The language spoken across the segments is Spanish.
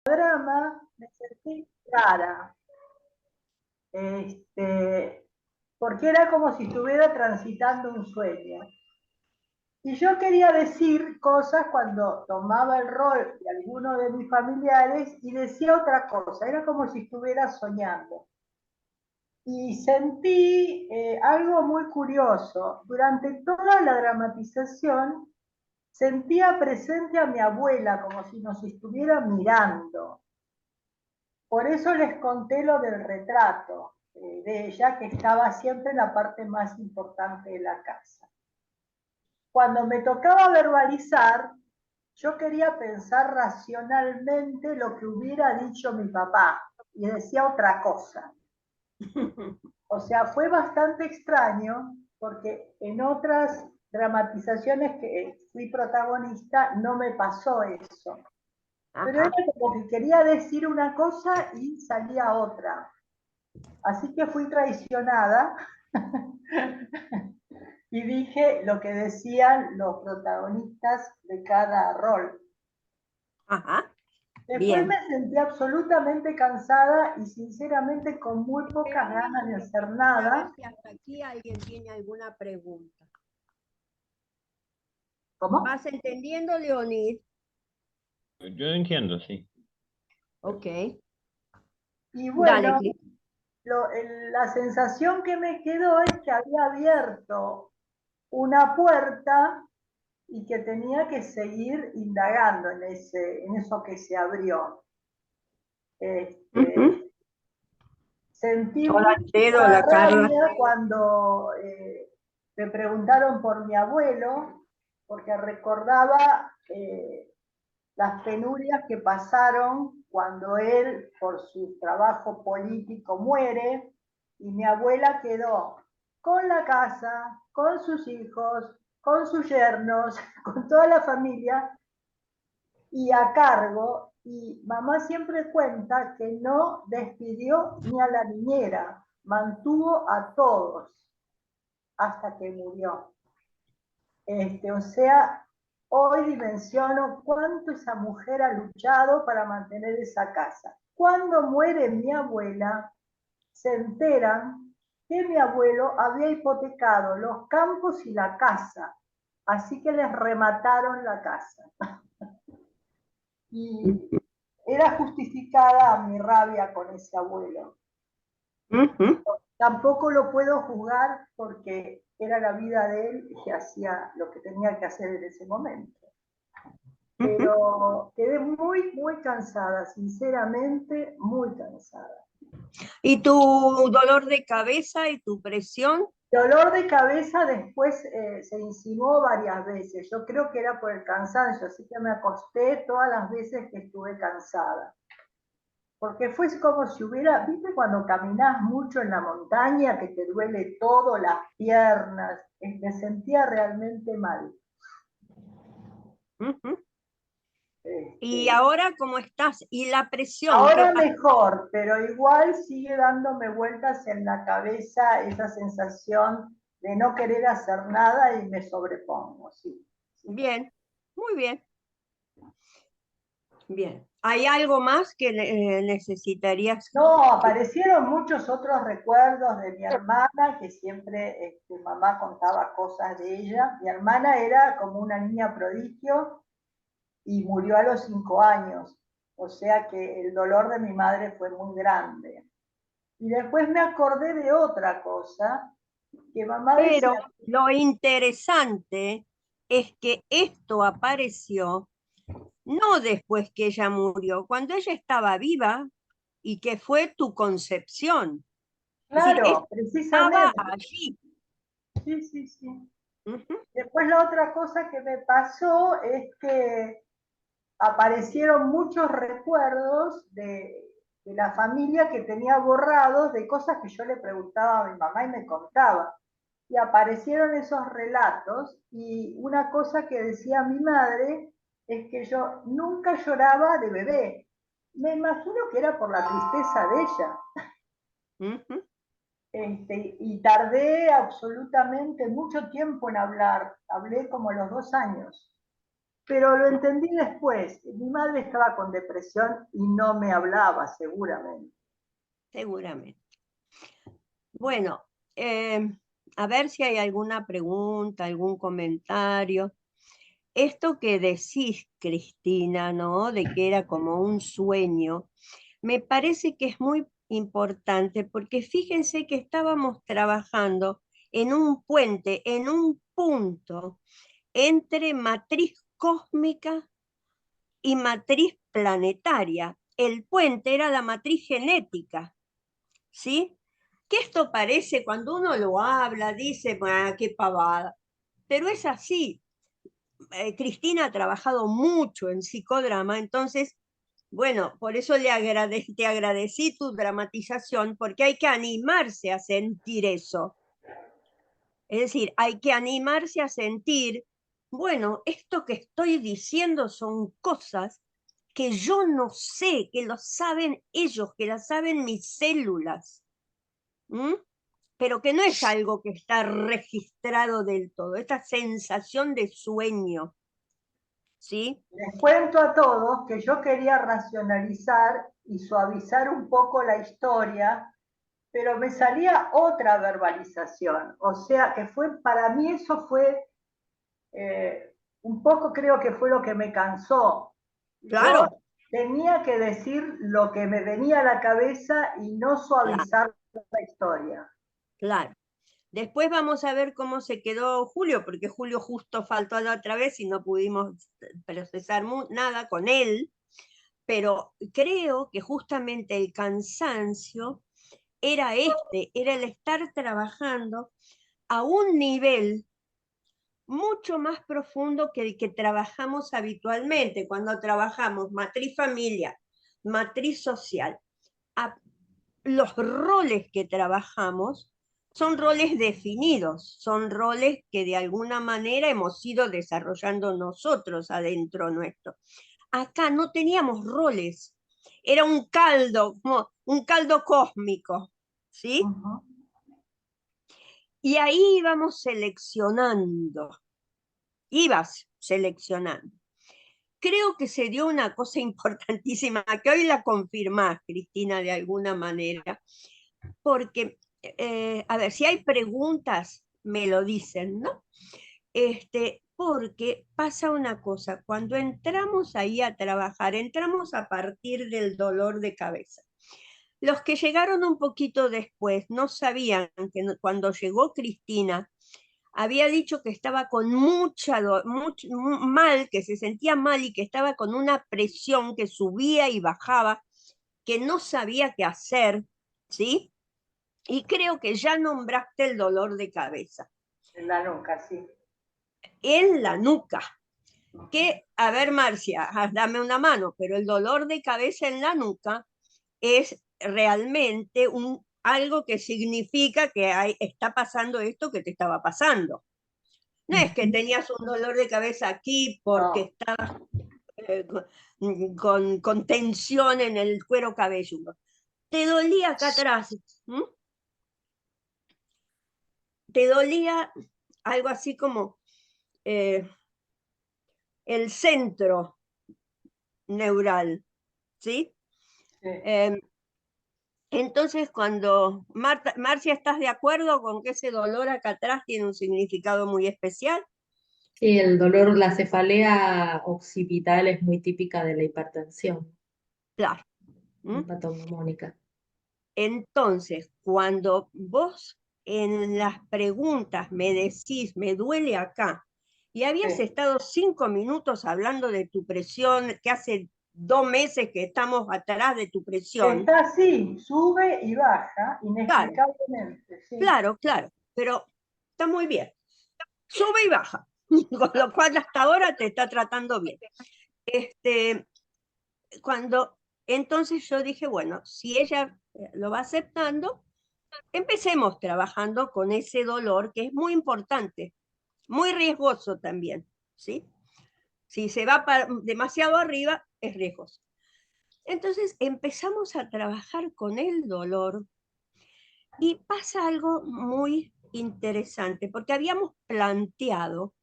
drama me sentí rara, porque era como si estuviera transitando un sueño. Y yo quería decir cosas cuando tomaba el rol de alguno de mis familiares y decía otra cosa, era como si estuviera soñando. Y sentí algo muy curioso. Durante toda la dramatización sentía presente a mi abuela como si nos estuviera mirando. Por eso les conté lo del retrato de ella, que estaba siempre en la parte más importante de la casa. Cuando me tocaba verbalizar, yo quería pensar racionalmente lo que hubiera dicho mi papá y decía otra cosa. O sea, fue bastante extraño porque en otras dramatizaciones que fui protagonista no me pasó eso. Pero era Ajá. como que quería decir una cosa y salía otra. Así que fui traicionada y dije lo que decían los protagonistas de cada rol. Ajá. Después Bien. me sentí absolutamente cansada y sinceramente con muy pocas Espérame un ganas de hacer momentito para ver nada. si hasta aquí alguien tiene alguna pregunta. ¿Cómo? ¿Vas entendiendo, Leonid? Yo entiendo, sí. Ok. Y Dale, bueno, Cris. la sensación que me quedó es que había abierto una puerta y que tenía que seguir indagando en eso que se abrió. Ujú. Este, Sentí Hola, Alfredo, mucha hola, Carla. rabia cuando me preguntaron por mi abuelo, porque recordaba las penurias que pasaron cuando él, por su trabajo político, muere, y mi abuela quedó con la casa, con sus hijos, con sus yernos, con toda la familia, y a cargo, y mamá siempre cuenta que no despidió ni a la niñera, mantuvo a todos hasta que murió. O sea, hoy dimensiono cuánto esa mujer ha luchado para mantener esa casa. Cuando muere mi abuela, se enteran que mi abuelo había hipotecado los campos y la casa, así que les remataron la casa. Y era justificada mi rabia con ese abuelo. Ujú. Tampoco lo puedo juzgar porque era la vida de él y hacía lo que tenía que hacer en ese momento. Ujú. Pero quedé muy, muy cansada, sinceramente, muy cansada. ¿Y tu dolor de cabeza y tu presión? Dolor de cabeza después se insinuó varias veces. Yo creo que era por el cansancio, así que me acosté todas las veces que estuve cansada. Porque fue como si hubiera, ¿viste cuando caminás mucho en la montaña que te duele todo, las piernas? Me sentía realmente mal. Ujú. ¿Y Este, ahora cómo estás? ¿Y la presión? ¿Qué Ahora pasa? mejor, pero igual sigue dándome vueltas en la cabeza esa sensación de no querer hacer nada y me sobrepongo, sí. Sí. Bien, muy bien, bien. ¿Hay algo más que necesitarías? No, aparecieron muchos otros recuerdos de mi hermana, que siempre mamá contaba cosas de ella. Mi hermana era como una niña prodigio y murió a los 5 años, o sea que el dolor de mi madre fue muy grande. Y después me acordé de otra cosa, que mamá Pero decía, lo interesante es que esto apareció no después que ella murió, cuando ella estaba viva y que fue tu concepción. Es decir, claro, estaba precisamente, allí. sí, sí, sí. Ujú. Después la otra cosa que me pasó es que aparecieron muchos recuerdos de la familia que tenía borrados de cosas que yo le preguntaba a mi mamá y me contaba. Y aparecieron esos relatos y una cosa que decía mi madre es que yo nunca lloraba de bebé. Me imagino que era por la tristeza de ella. Ujú. Y tardé absolutamente mucho tiempo en hablar. Hablé como a los 2 años. pero lo entendí después. Mi madre estaba con depresión y no me hablaba, seguramente. Seguramente. Bueno, a ver si hay alguna pregunta, algún comentario. Esto que decís, Cristina, ¿no? De que era como un sueño, me parece que es muy importante porque fíjense que estábamos trabajando en un puente, en un punto entre matriz cósmica y matriz planetaria. El puente era la matriz genética, ¿sí? Que esto parece, cuando uno lo habla, dice, "Ah, qué pavada", pero es así. Cristina ha trabajado mucho en psicodrama, entonces, bueno, por eso te agradecí tu dramatización, porque hay que animarse a sentir eso. Es decir, hay que animarse a sentir, bueno, esto que estoy diciendo son cosas que yo no sé, que lo saben ellos, que las saben mis células. ¿Mm? Pero que no es algo que está registrado del todo, esta sensación de sueño, ¿sí? Les cuento a todos que yo quería racionalizar y suavizar un poco la historia, pero me salía otra verbalización. O sea que para mí eso fue un poco, creo que fue lo que me cansó. Yo Claro, tenía que decir lo que me venía a la cabeza y no claro, suavizar la historia. claro. Después vamos a ver cómo se quedó Julio, porque Julio justo faltó la otra vez y no pudimos procesar nada con él, pero creo que justamente el cansancio era el estar trabajando a un nivel mucho más profundo que el que trabajamos habitualmente, cuando trabajamos matriz familiar, matriz social. A, los roles que trabajamos son roles definidos, son roles que de alguna manera hemos ido desarrollando nosotros adentro nuestro. Acá no teníamos roles, era un caldo, como un caldo cósmico, ¿sí? Ujú. Y ahí ibas seleccionando. Creo que se dio una cosa importantísima, que hoy la confirmás, Cristina, de alguna manera, porque, a ver, si hay preguntas, me lo dicen, ¿no? Porque pasa una cosa, cuando entramos ahí a trabajar, entramos a partir del dolor de cabeza. Los que llegaron un poquito después no sabían que cuando llegó Cristina, había dicho que estaba con mal, que se sentía mal y que estaba con una presión que subía y bajaba, que no sabía qué hacer, ¿sí? Y creo que ya nombraste el dolor de cabeza. En la nuca, sí. En la nuca. Que, a ver, Marcia, dame una mano, pero el dolor de cabeza en la nuca es realmente algo que significa que está pasando esto que te estaba pasando. No es que tenías un dolor de cabeza aquí porque No, estabas con tensión en el cuero cabelludo. Te dolía acá atrás. ¿M? Te dolía algo así como eh, el centro neural, ¿sí? sí. Eh, entonces, cuando Marcia, ¿estás de acuerdo con que ese dolor acá atrás tiene un significado muy especial? Sí, el dolor, la cefalea occipital es muy típica de la hipertensión Claro. hepatoneumónica. Entonces, cuando vos en las preguntas me decís, me duele acá, y habías Sí. estado 5 minutos hablando de tu presión, que hace 2 meses que estamos atrás de tu presión, Está así, sube y baja, claro, inexplicablemente, sí. claro, claro, pero está muy bien, sube y baja, con lo cual hasta ahora te está tratando bien. Este, cuando entonces yo dije, bueno, si ella lo va aceptando, empecemos trabajando con ese dolor que es muy importante, muy riesgoso también, ¿sí? Si se va demasiado arriba, es riesgoso. Entonces empezamos a trabajar con el dolor y pasa algo muy interesante, porque habíamos planteado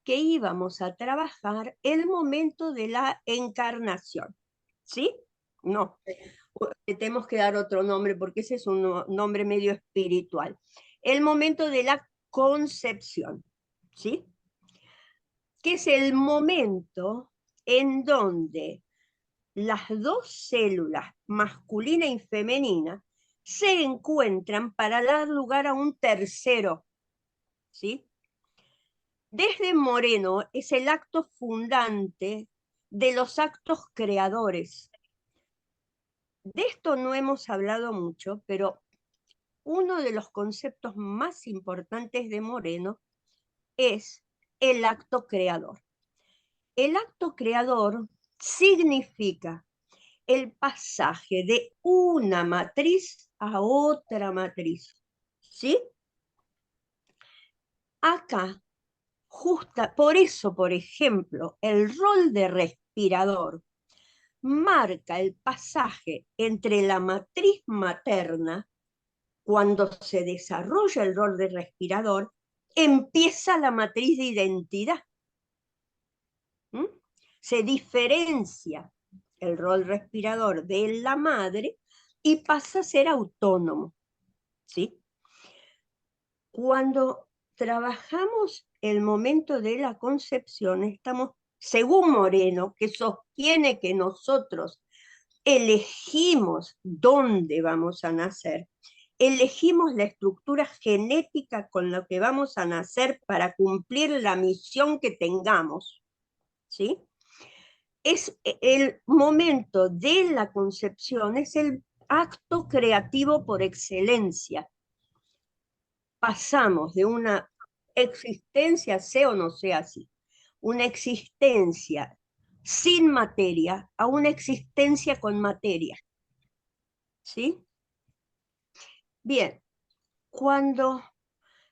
que íbamos a trabajar el momento de la encarnación. ¿Sí? No, le tenemos que dar otro nombre porque ese es un nombre medio espiritual. El momento de la concepción. ¿Sí? Que es el momento en donde las dos células, masculina y femenina, se encuentran para dar lugar a un tercero, ¿sí? Desde Moreno es el acto fundante de los actos creadores. De esto no hemos hablado mucho, pero uno de los conceptos más importantes de Moreno es el acto creador. El acto creador significa el pasaje de una matriz a otra matriz. ¿Sí? Acá, por eso, por ejemplo, el rol de respirador marca el pasaje entre la matriz materna, cuando se desarrolla el rol de respirador, empieza la matriz de identidad. ¿Mm? Se diferencia el rol respirador de la madre y pasa a ser autónomo. ¿Sí? Cuando trabajamos el momento de la concepción, estamos, según Moreno, que sostiene que nosotros elegimos dónde vamos a nacer, elegimos la estructura genética con la que vamos a nacer para cumplir la misión que tengamos, ¿sí? Es el momento de la concepción, es el acto creativo por excelencia. Pasamos de una existencia, sea o no sea así, una existencia sin materia a una existencia con materia. ¿Sí? Bien, cuando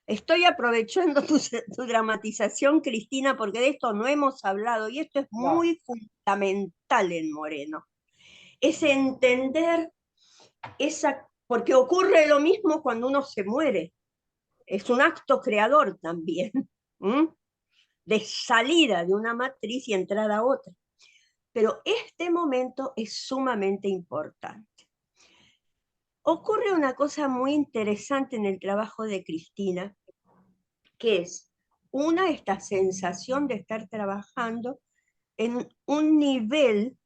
estoy aprovechando tu dramatización, Cristina, porque de esto no hemos hablado y esto es muy fundamental en Moreno, es entender porque ocurre lo mismo cuando uno se muere. Es un acto creador también, de salida de una matriz y entrada a otra. Pero este momento es sumamente importante. Ocurre una cosa muy interesante en el trabajo de Cristina, que es esta sensación de estar trabajando en un nivel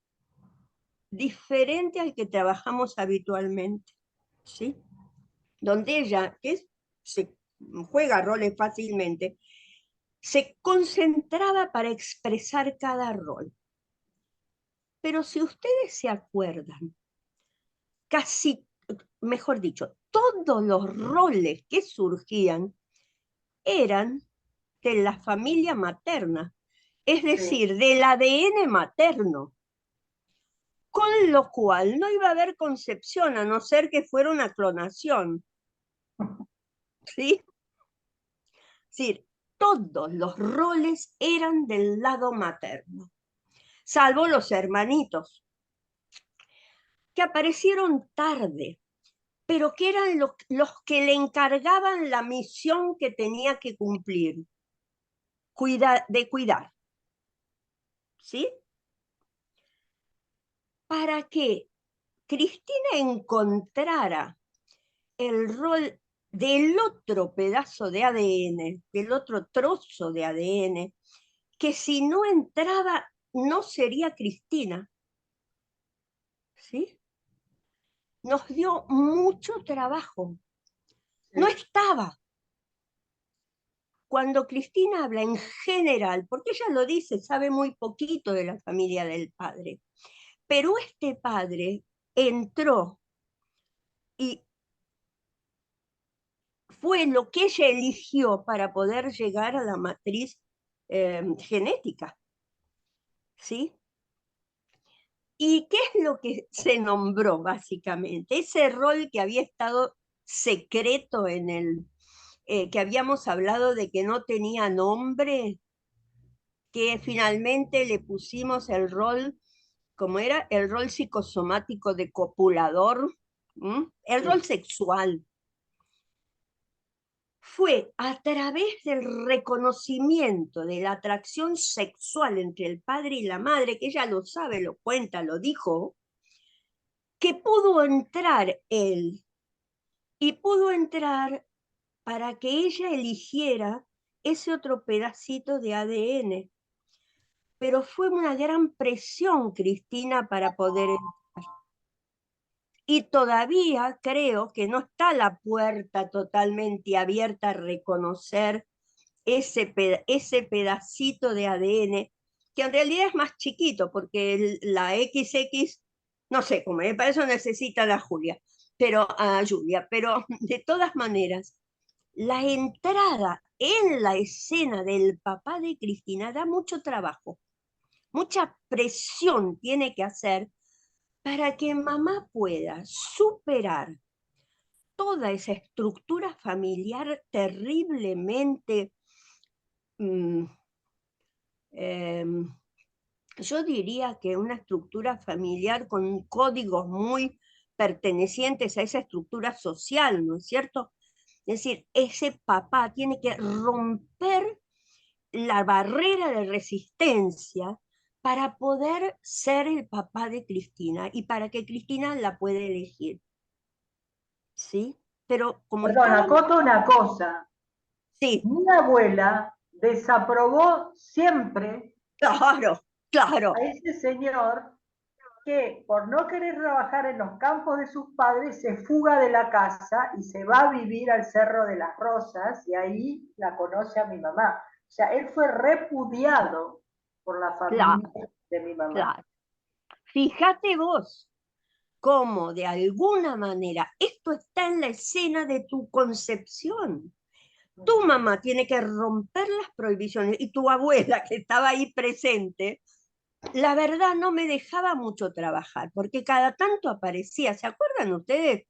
diferente al que trabajamos habitualmente, ¿sí? Donde ella, se juega roles fácilmente, se concentraba para expresar cada rol. Pero si ustedes se acuerdan, mejor dicho, todos los roles que surgían eran de la familia materna, es decir, del ADN materno, con lo cual no iba a haber concepción a no ser que fuera una clonación. ¿Sí? Es decir, todos los roles eran del lado materno, salvo los hermanitos, que aparecieron tarde, pero que eran los que le encargaban la misión que tenía que cumplir, de cuidar. ¿Sí? Para que Cristina encontrara el rol del otro pedazo de ADN, del otro trozo de ADN, que si no entraba no sería Cristina. ¿Sí? Nos dio mucho trabajo. No estaba. Cuando Cristina habla en general, porque ella lo dice, sabe muy poquito de la familia del padre, pero este padre entró y fue lo que ella eligió para poder llegar a la matriz genética. ¿Sí? ¿Y qué es lo que se nombró básicamente? Ese rol que había estado secreto en que habíamos hablado de que no tenía nombre, que finalmente le pusimos el rol, ¿cómo era? El rol psicosomático de copulador, el rol sexual. fue a través del reconocimiento de la atracción sexual entre el padre y la madre, que ella lo sabe, lo cuenta, lo dijo, que pudo entrar él, y pudo entrar para que ella eligiera ese otro pedacito de ADN. Pero fue una gran presión, Cristina, para poder entrar. Y todavía creo que no está la puerta totalmente abierta a reconocer ese pedacito de ADN, que en realidad es más chiquito, porque la XX, no sé, como para eso necesita la Julia, pero a Julia, pero de todas maneras, la entrada en la escena del papá de Cristina da mucho trabajo, mucha presión tiene que hacer para que mamá pueda superar toda esa estructura familiar terriblemente, mm, yo diría que una estructura familiar con códigos muy pertenecientes a esa estructura social, ¿no es cierto? Es decir, ese papá tiene que romper la barrera de resistencia para poder ser el papá de Cristina y para que Cristina la pueda elegir. ¿Sí? Pero como Perdón, estaba... acoto una cosa. Sí, Mi abuela desaprobó siempre claro, claro, a ese señor que por no querer trabajar en los campos de sus padres se fuga de la casa y se va a vivir al Cerro de las Rosas y ahí la conoce a mi mamá. O sea, él fue repudiado por la claro, familia de mi mamá. claro. Fíjate vos cómo de alguna manera esto está en la escena de tu concepción. Tu mamá tiene que romper las prohibiciones y tu abuela, que estaba ahí presente, la verdad no me dejaba mucho trabajar, porque cada tanto aparecía, ¿se acuerdan ustedes?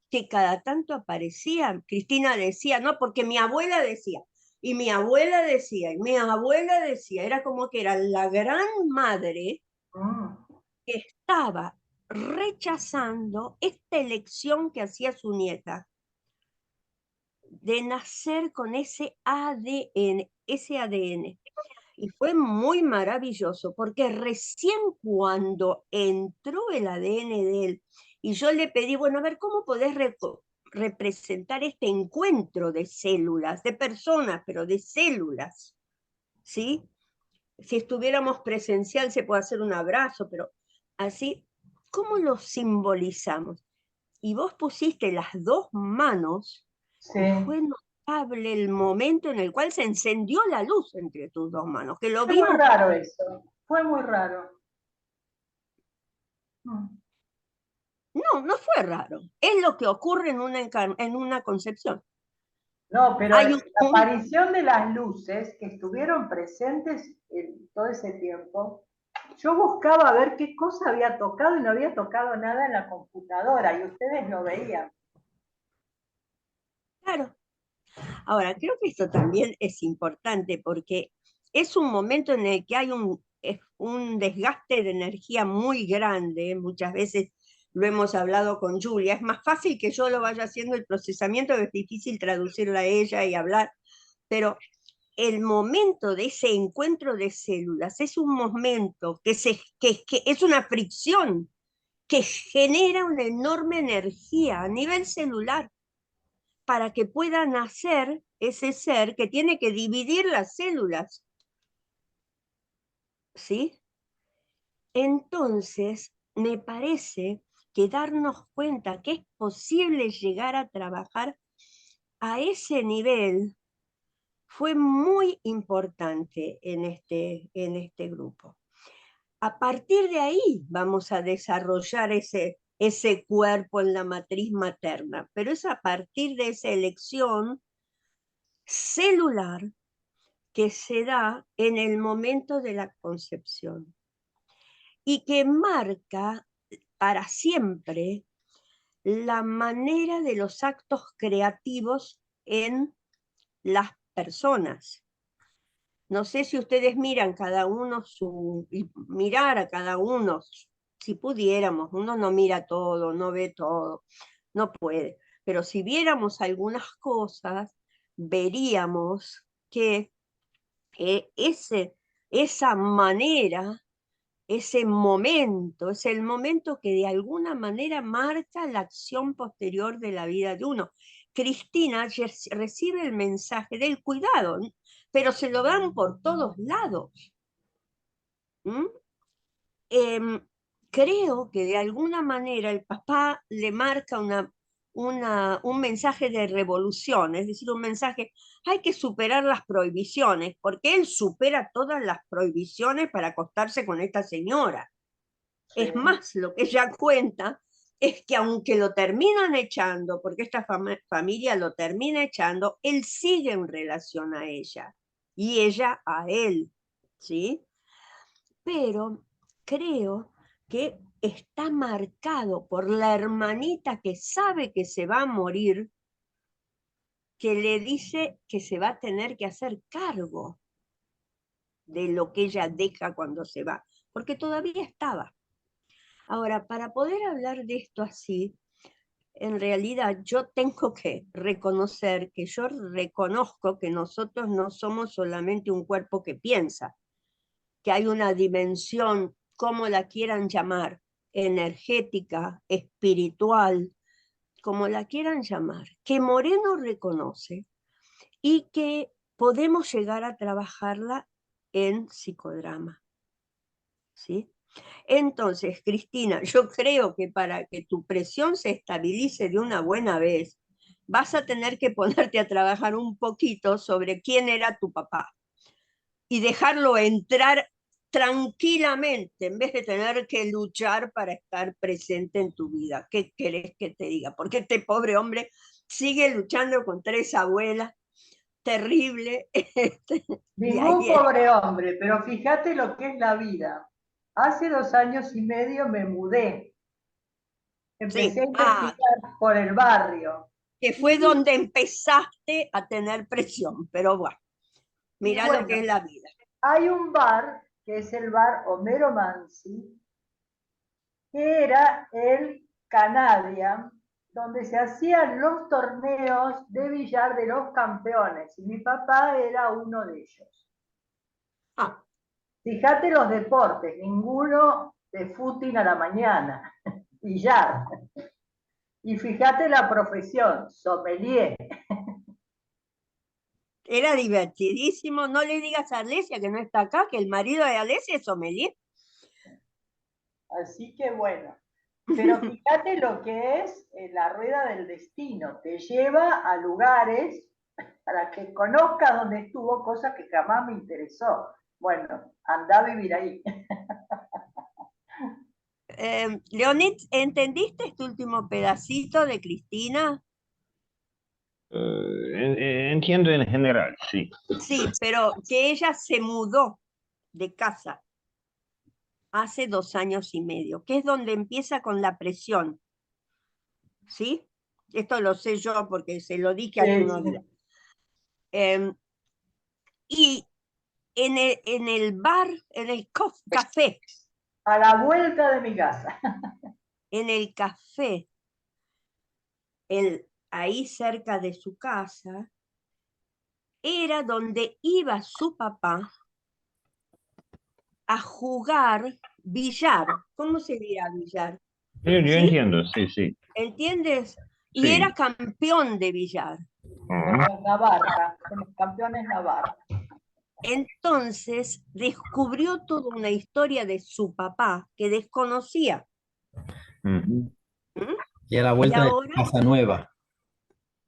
Que cada tanto aparecía, Cristina decía, no, porque mi abuela decía, y mi abuela decía, y mi abuela decía, era como que era la gran madre Mm. que estaba rechazando esta elección que hacía su nieta de nacer con ese ADN, ese ADN. Y fue muy maravilloso porque recién cuando entró el ADN de él y yo le pedí, bueno, a ver, ¿cómo podés representar este encuentro de células, de personas, pero de células? ¿Sí? Si estuviéramos presencial se puede hacer un abrazo, pero así, ¿cómo lo simbolizamos? Y vos pusiste las dos manos Sí, y fue notable el momento en el cual se encendió la luz entre tus dos manos, que lo fue muy vimos. raro eso, fue muy raro. Mm. No, no fue raro. Es lo que ocurre en una concepción. No, pero Hay la un, aparición de las luces que estuvieron presentes en todo ese tiempo, yo buscaba ver qué cosa había tocado y no había tocado nada en la computadora y ustedes lo veían. claro. Ahora, creo que esto también es importante porque es un momento en el que hay un desgaste de energía muy grande. Muchas veces lo hemos hablado con Julia. Es más fácil que yo lo vaya haciendo el procesamiento, que es difícil traducirla a ella y hablar, pero el momento de ese encuentro de células es un momento que es una fricción que genera una enorme energía a nivel celular para que pueda nacer ese ser que tiene que dividir las células, ¿sí? Entonces, me parece que darnos cuenta que es posible llegar a trabajar a ese nivel fue muy importante en este grupo. A partir de ahí vamos a desarrollar ese cuerpo en la matriz materna, pero es a partir de esa elección celular que se da en el momento de la concepción y que marca para siempre la manera de los actos creativos en las personas. No sé si ustedes miran cada uno mirar a cada uno, si pudiéramos, uno no mira todo, no ve todo, no puede, pero si viéramos algunas cosas, veríamos que esa manera, ese momento, es el momento que de alguna manera marca la acción posterior de la vida de uno. Cristina recibe el mensaje del cuidado, pero se lo dan por todos lados. ¿Mm? Creo que de alguna manera el papá le marca un mensaje de revolución, es decir, un mensaje, hay que superar las prohibiciones, porque él supera todas las prohibiciones para acostarse con esta señora. Sí. Es más, lo que ella cuenta es que aunque lo terminan echando, porque esta familia lo termina echando, él sigue en relación a ella y ella a él, ¿sí? Pero creo que está marcado por la hermanita que sabe que se va a morir, que le dice que se va a tener que hacer cargo de lo que ella deja cuando se va, porque todavía estaba. Ahora, para poder hablar de esto así, en realidad yo tengo que reconocer que yo reconozco que nosotros no somos solamente un cuerpo que piensa, que hay una dimensión, como la quieran llamar, energética, espiritual, como la quieran llamar, que Moreno reconoce y que podemos llegar a trabajarla en psicodrama. ¿Sí? Entonces, Cristina, yo creo que para que tu presión se estabilice de una buena vez, vas a tener que ponerte a trabajar un poquito sobre quién era tu papá y dejarlo entrar tranquilamente en vez de tener que luchar para estar presente en tu vida. ¿Qué querés que te diga? Porque este pobre hombre sigue luchando contra esa abuela terrible. Y Ningún ahí es. pobre hombre, pero fíjate lo que es la vida. Hace 2 años y medio me mudé. Empecé Sí, a investigar por el barrio. que fue Y, donde empezaste a tener presión, pero bueno, y mira lo que bueno, es la vida. hay un bar, que es el bar Homero Mansi, que era el Canadian, donde se hacían los torneos de billar de los campeones. Y mi papá era uno de ellos. Ah, Fíjate los deportes, ninguno de footing a la mañana, billar. Y fíjate la profesión, sommelier. era divertidísimo. No le digas a Alesia que no está acá, que el marido de Alesia es sommelier. Así que bueno, pero fíjate lo que es la rueda del destino, te lleva a lugares para que conozcas dónde estuvo, cosa que jamás me interesó. Bueno, anda a vivir ahí. Leonid, ¿entendiste este último pedacito de Cristina? Entiendo en general, sí. Sí, pero que ella se mudó de casa hace 2 años y medio, que es donde empieza con la presión, ¿sí? Esto lo sé yo porque se lo dije hace Sí, unos días. sí. Eh, y en el bar, en el café, A la vuelta de mi casa. en el café, ahí cerca de su casa, era donde iba su papá a jugar billar. ¿Cómo se dirá billar? Yo ¿Sí? entiendo, sí, sí, ¿Entiendes? Y sí. era campeón de billar. Ujú. Navarra, somos campeones Navarra. Entonces descubrió toda una historia de su papá que desconocía. Ujú. ¿Mm? Y a la Y vuelta de ahora Casa Nueva.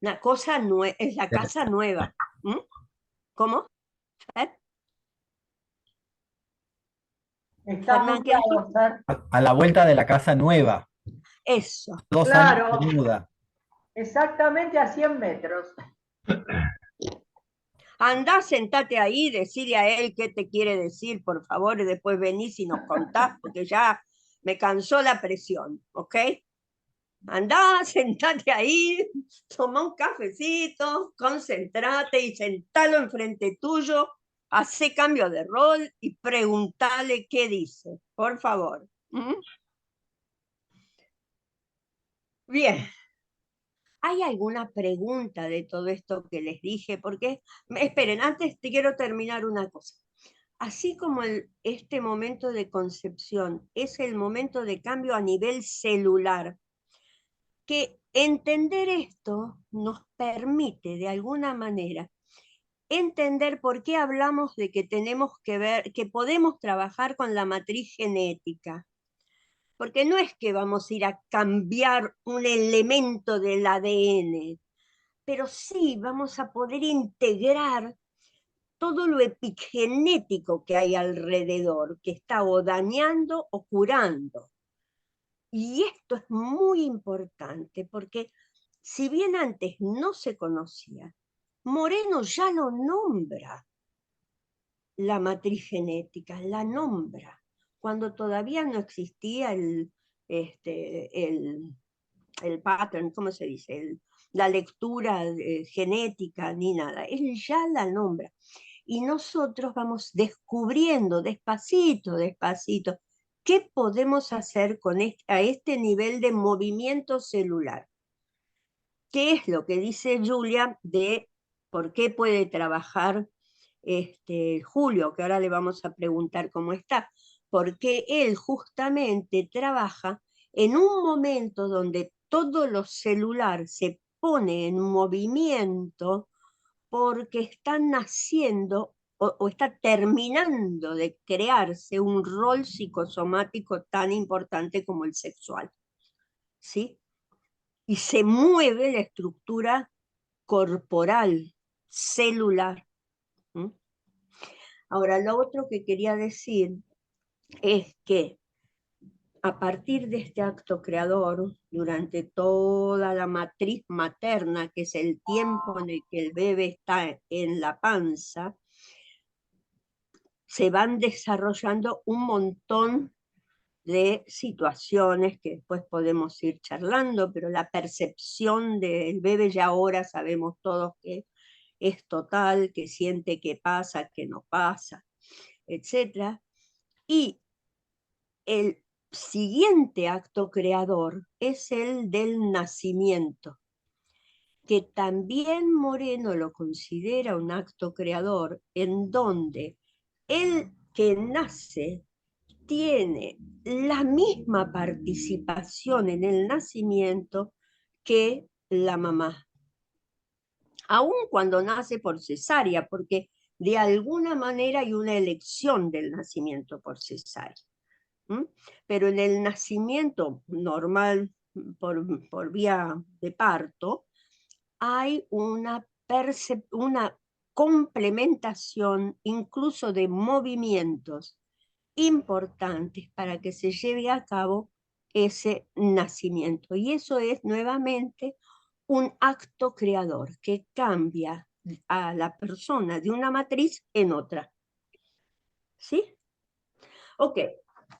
una cosa es la casa nueva. ¿Mm? ¿Cómo? ¿Eh? Está Fernán, ¿qué muteado, dijiste? Fer. A la vuelta de la Casa Nueva. Eso. 2 años Claro, de muda. exactamente a 100 metros. Andá, sentate ahí, decile a él qué te quiere decir, por favor, y después venís y nos contás, porque ya me cansó la presión, ¿ok? Andá, sentate ahí, toma un cafecito, concentrate y sentalo enfrente tuyo, hace cambio de rol y preguntale qué dice, por favor. ¿Mm? Bien, ¿Hay alguna pregunta de todo esto que les dije? Porque, esperen, antes te quiero terminar una cosa. Así como este momento de concepción es el momento de cambio a nivel celular, que entender esto nos permite de alguna manera entender por qué hablamos de que tenemos que ver, que podemos trabajar con la matriz genética. Porque no es que vamos a ir a cambiar un elemento del ADN, pero sí vamos a poder integrar todo lo epigenético que hay alrededor, que está o dañando o curando. Y esto es muy importante porque si bien antes no se conocía, Moreno ya lo nombra, la matriz genética, la nombra, cuando todavía no existía el pattern, ¿cómo se dice? La lectura genética ni nada. Él ya la nombra. Y nosotros vamos descubriendo despacito, despacito, qué podemos hacer con a este nivel de movimiento celular. ¿Qué es lo que dice Julia de por qué puede trabajar Julio, que ahora le vamos a preguntar cómo está? Porque él justamente trabaja en un momento donde todo lo celular se pone en movimiento porque está naciendo o está terminando de crearse un rol psicosomático tan importante como el sexual, ¿sí? Y se mueve la estructura corporal, celular. ¿Mm? Ahora, lo otro que quería decir es que a partir de este acto creador, durante toda la matriz materna, que es el tiempo en el que el bebé está en la panza, se van desarrollando un montón de situaciones que después podemos ir charlando, pero la percepción del bebé ya ahora sabemos todos que es total, que siente que pasa, que no pasa, etc. Y el siguiente acto creador es el del nacimiento, que también Moreno lo considera un acto creador, en donde el que nace tiene la misma participación en el nacimiento que la mamá, aun cuando nace por cesárea, porque de alguna manera hay una elección del nacimiento por cesárea. ¿Mm? Pero en el nacimiento normal por vía de parto, hay una complementación incluso de movimientos importantes para que se lleve a cabo ese nacimiento. Y eso es nuevamente un acto creador que cambia a la persona de una matriz en otra. ¿Sí? Ok,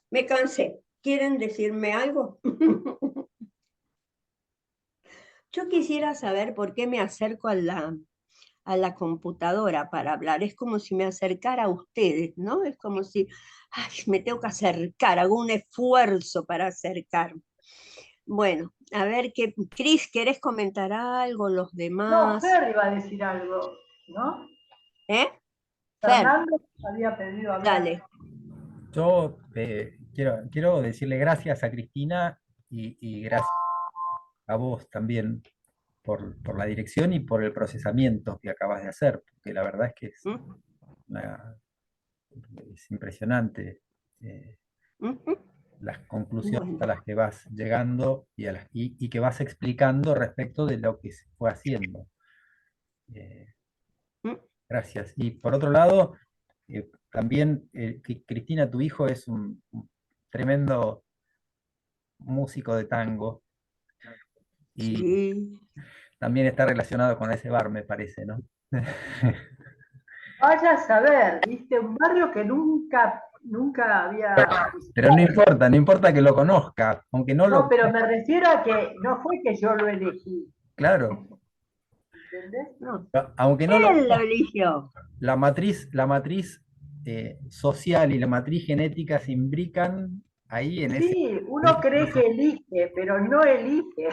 me cansé. ¿Quieren decirme algo? Yo quisiera saber por qué me acerco a la computadora para hablar. Es como si me acercara a ustedes, ¿no? Es como si ay, me tengo que acercar, hago un esfuerzo para acercarme. Bueno, a ver, Cris, ¿querés comentar algo? Los No, demás. Fer iba a decir algo, ¿no? ¿Eh? Fer, Fernando había pedido hablar. dale. Yo quiero decirle gracias a Cristina y gracias a vos también por la dirección y por el procesamiento que acabas de hacer, porque la verdad es que ¿Mm? es impresionante Ujú. las conclusiones a Bueno, las que vas llegando y que vas explicando respecto de lo que se fue haciendo. Eh, ¿Mm? Gracias. Y por otro lado, también Cristina, tu hijo, es un tremendo músico de tango y Sí. también está relacionado con ese bar, me parece, ¿no? Vaya a saber, viste, un barrio que nunca había Pero no visitado. importa, no importa que lo conozca, aunque no No, lo... pero me refiero a que no fue que yo lo elegí, Claro, ¿entendés? No. aunque no lo Él lo conozca, eligió. la matriz social y la matriz genética se imbrican ahí en ese... Sí, uno cree que elige, pero no elige.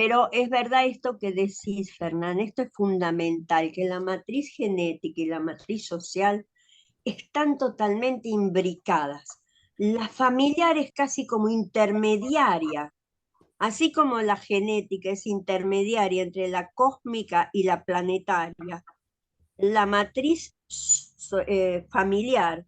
Pero es verdad esto que decís, Fernán, esto es fundamental, que la matriz genética y la matriz social están totalmente imbricadas. La familiar es casi como intermediaria, así como la genética es intermediaria entre la cósmica y la planetaria. La matriz familiar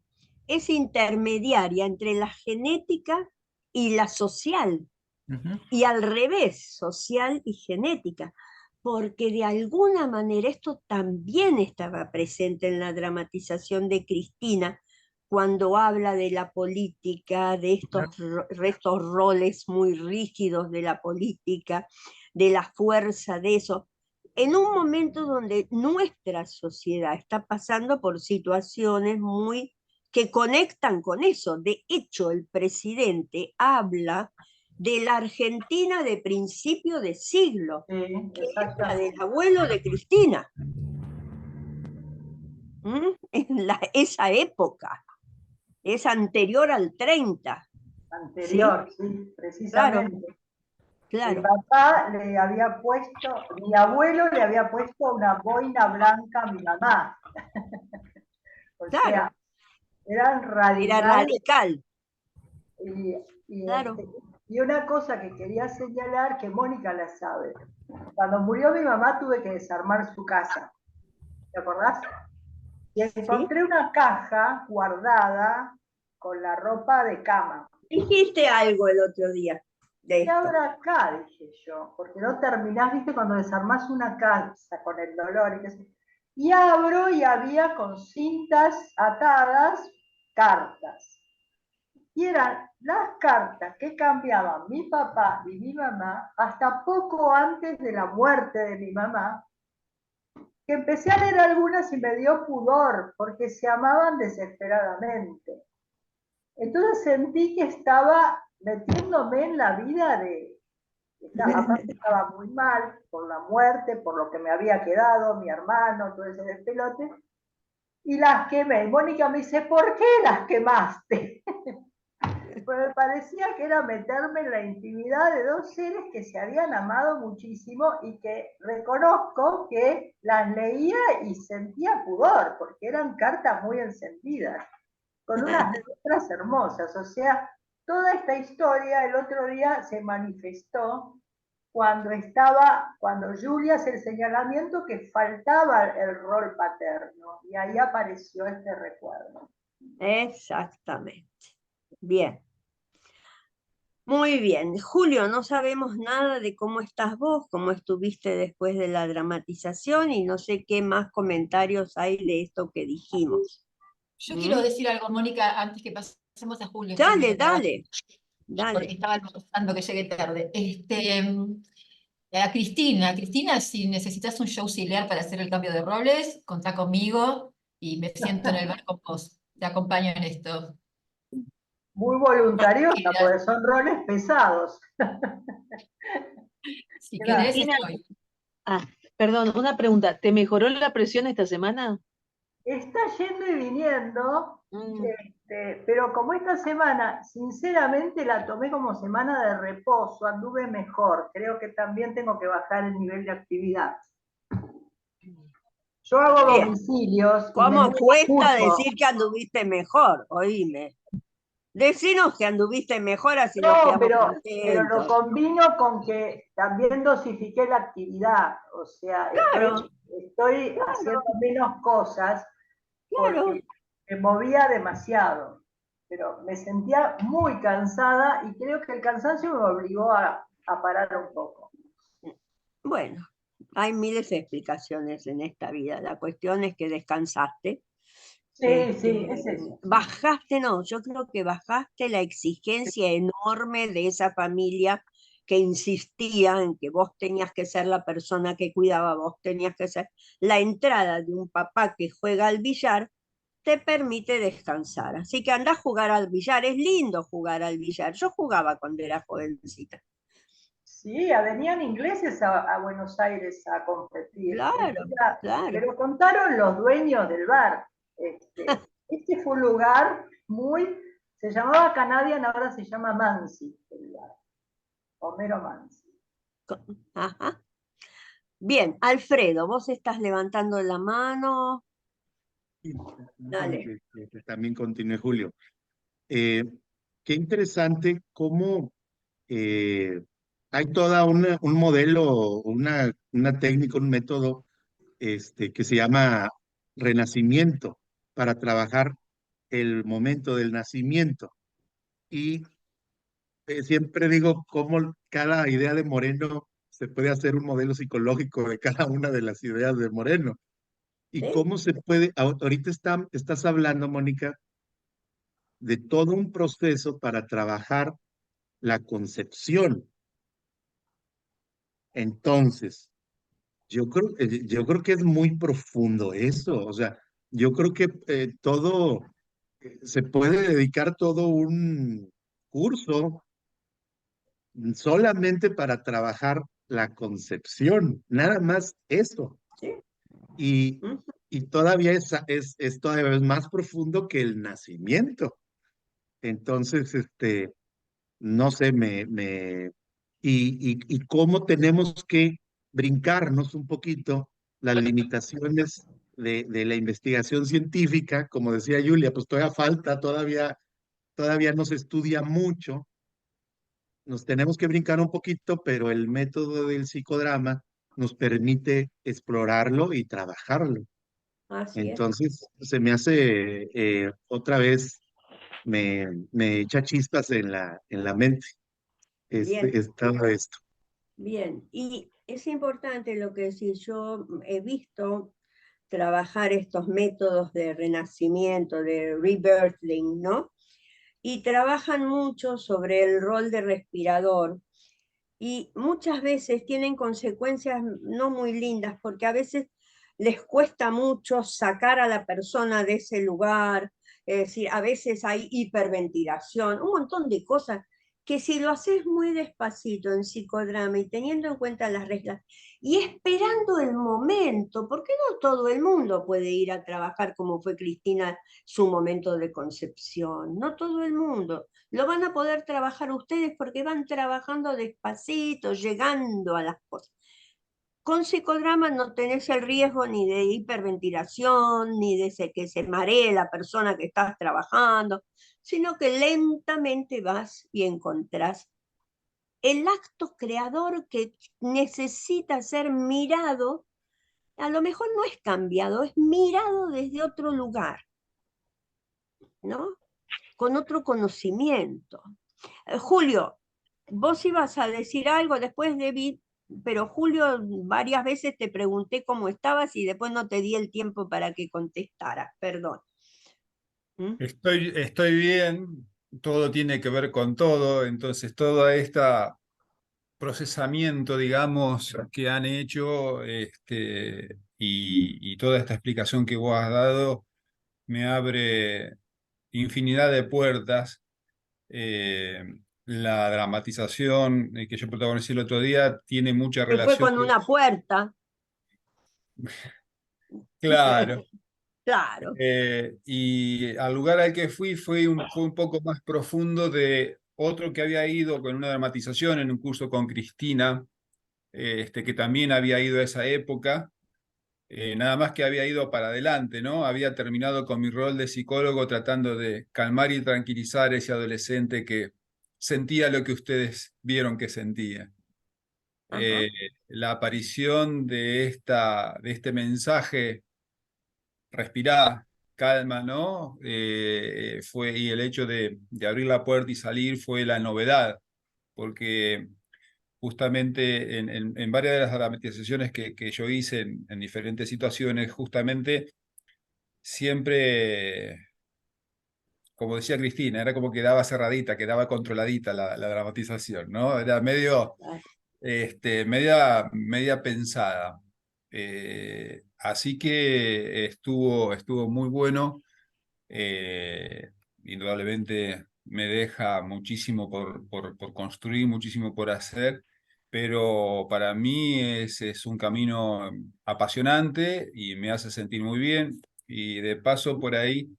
es intermediaria entre la genética y la social, Ujú. y al revés, social y genética, porque de alguna manera esto también estaba presente en la dramatización de Cristina, cuando habla de la política, de estos roles muy rígidos de la política, de la fuerza de eso, en un momento donde nuestra sociedad está pasando por situaciones muy que conectan con eso. De hecho, el presidente habla de la Argentina de principio de siglo, Sí, que es la exactamente. del abuelo de Cristina. En esa época, es anterior al 30, ¿sí? Anterior, sí, Claro, precisamente. Mi claro, papá le había puesto, mi abuelo le había puesto una boina blanca a mi mamá. O claro, sea, eran era radicales. radical, Y, y, claro. y una cosa que quería señalar, que Mónica la sabe. Cuando murió mi mamá tuve que desarmar su casa. ¿Te acordás? Y ¿Sí? encontré una caja guardada con la ropa de cama. Dijiste algo el otro día de ¿Qué esto. habrá acá? Dije yo, porque no terminás, viste, cuando desarmás una casa con el dolor y qué sé yo. Y abro y había con cintas atadas cartas. Y eran las cartas que cambiaban mi papá y mi mamá hasta poco antes de la muerte de mi mamá, que empecé a leer algunas y me dio pudor, porque se amaban desesperadamente. Entonces sentí que estaba metiéndome en la vida de... Aparte estaba muy mal por la muerte, por lo que me había quedado, mi hermano, todo ese despelote, y las quemé. Y Mónica me dice, ¿por qué las quemaste? Pues me parecía que era meterme en la intimidad de dos seres que se habían amado muchísimo y que reconozco que las leía y sentía pudor, porque eran cartas muy encendidas, con unas letras hermosas. O sea, toda esta historia el otro día se manifestó cuando Julia hace el señalamiento que faltaba el rol paterno, y ahí apareció este recuerdo. Exactamente. Bien. Muy bien. Julio, no sabemos nada de cómo estás vos, cómo estuviste después de la dramatización y no sé qué más comentarios hay de esto que dijimos. Yo quiero ¿Mm? decir algo, Mónica, antes que pasemos a Julio, estoy Dale, medio trabada, dale, porque dale. estaba almorzando que llegué tarde. Cristina, si necesitas un show auxiliar para hacer el cambio de roles, contá conmigo y me siento en el bar con vos. Te acompaño en esto. Muy voluntariosa, Tranquila. porque son roles pesados. Si querés, Gracias. Cristina, estoy. perdón, una pregunta. ¿Te mejoró la presión esta semana? Está yendo y viniendo, Mm, pero como esta semana, sinceramente la tomé como semana de reposo, anduve mejor. Creo que también tengo que bajar el nivel de actividad. Yo hago Bien. domicilios y me ¿Cómo muevo cuesta mucho. decir que anduviste mejor? Oíme. Decinos que anduviste mejor, así nos No, quedamos pero lo contentos. combino con que también dosifiqué la actividad. O sea, Claro, estoy claro, haciendo menos cosas claro. porque me movía demasiado, pero me sentía muy cansada y creo que el cansancio me obligó a parar un poco. Bueno, hay miles de explicaciones en esta vida. La cuestión es que descansaste. Sí, sí, es eso. Bajaste, no, yo creo que bajaste la exigencia enorme de esa familia que insistía en que vos tenías que ser la persona que cuidaba, vos tenías que ser la entrada de un papá que juega al billar, te permite descansar. Así que anda a jugar al billar, es lindo jugar al billar. Yo jugaba cuando era jovencita. Sí, venían ingleses a Buenos Aires a competir. Claro, Me claro. lo contaron los dueños del bar. Este fue un lugar se llamaba Canadian, ahora se llama Mansi, el bar. Homero Mansi. Ajá. Bien, Alfredo, vos estás levantando la mano. Sí, Dale. que también continúe Julio. Qué interesante cómo hay toda un modelo, una técnica, un método que se llama renacimiento para trabajar el momento del nacimiento. Y siempre digo cómo cada idea de Moreno se puede hacer un modelo psicológico de cada una de las ideas de Moreno. Y ¿Sí? cómo se puede, ahorita estás hablando, Mónica, de todo un proceso para trabajar la concepción. Entonces, yo creo que es muy profundo eso. O sea, yo creo que se puede dedicar todo un curso solamente para trabajar la concepción, nada más eso. ¿Sí? Y, Ujú. y todavía es todavía más profundo que el nacimiento. Entonces, no sé, y cómo tenemos que brincarnos un poquito las limitaciones de la investigación científica, como decía Julia, pues todavía falta, todavía no se estudia mucho, nos tenemos que brincar un poquito, pero el método del psicodrama nos permite explorarlo y trabajarlo. Así es. Entonces, se me hace otra vez, me echa chispas en la mente Bien, es todo esto. bien. Y es importante lo que decís. Yo he visto trabajar estos métodos de renacimiento, de rebirthing, ¿no? Y trabajan mucho sobre el rol de respirador. Y muchas veces tienen consecuencias no muy lindas, porque a veces les cuesta mucho sacar a la persona de ese lugar, es decir, a veces hay hiperventilación, un montón de cosas que si lo haces muy despacito en psicodrama y teniendo en cuenta las reglas y esperando el momento, porque no todo el mundo puede ir a trabajar como fue Cristina su momento de concepción, no todo el mundo. Lo van a poder trabajar ustedes porque van trabajando despacito, llegando a las cosas. Con psicodrama no tenés el riesgo ni de hiperventilación, ni de que se maree la persona que estás trabajando, sino que lentamente vas y encontrás el acto creador que necesita ser mirado. A lo mejor no es cambiado, es mirado desde otro lugar, ¿no? Con otro conocimiento. Julio, vos ibas a decir algo después de pero Julio, varias veces te pregunté cómo estabas y después no te di el tiempo para que contestaras, perdón. ¿Mm? Estoy bien, todo tiene que ver con todo, entonces todo este procesamiento, digamos, que han hecho y toda esta explicación que vos has dado me abre infinidad de puertas. Eh, la dramatización que yo protagonicé el otro día tiene mucha Que fue relación con con... una puerta. Claro. Claro. Y al lugar al que fue un poco más profundo de otro que había ido con una dramatización en un curso con Cristina, que también había ido a esa época, nada más que había ido para adelante, ¿no? Había terminado con mi rol de psicólogo tratando de calmar y tranquilizar a ese adolescente que sentía lo que ustedes vieron que sentía. Ajá. La aparición de este mensaje, respirá, calma, ¿no? Y el hecho de abrir la puerta y salir fue la novedad, porque justamente en varias de las dramatizaciones que yo hice en diferentes situaciones, justamente siempre, como decía Cristina, era como quedaba cerradita, quedaba controladita la dramatización, ¿no? Era media pensada. Así que estuvo muy bueno. Indudablemente me deja muchísimo por construir, muchísimo por hacer, pero para mí es un camino apasionante y me hace sentir muy bien. Y de paso por ahí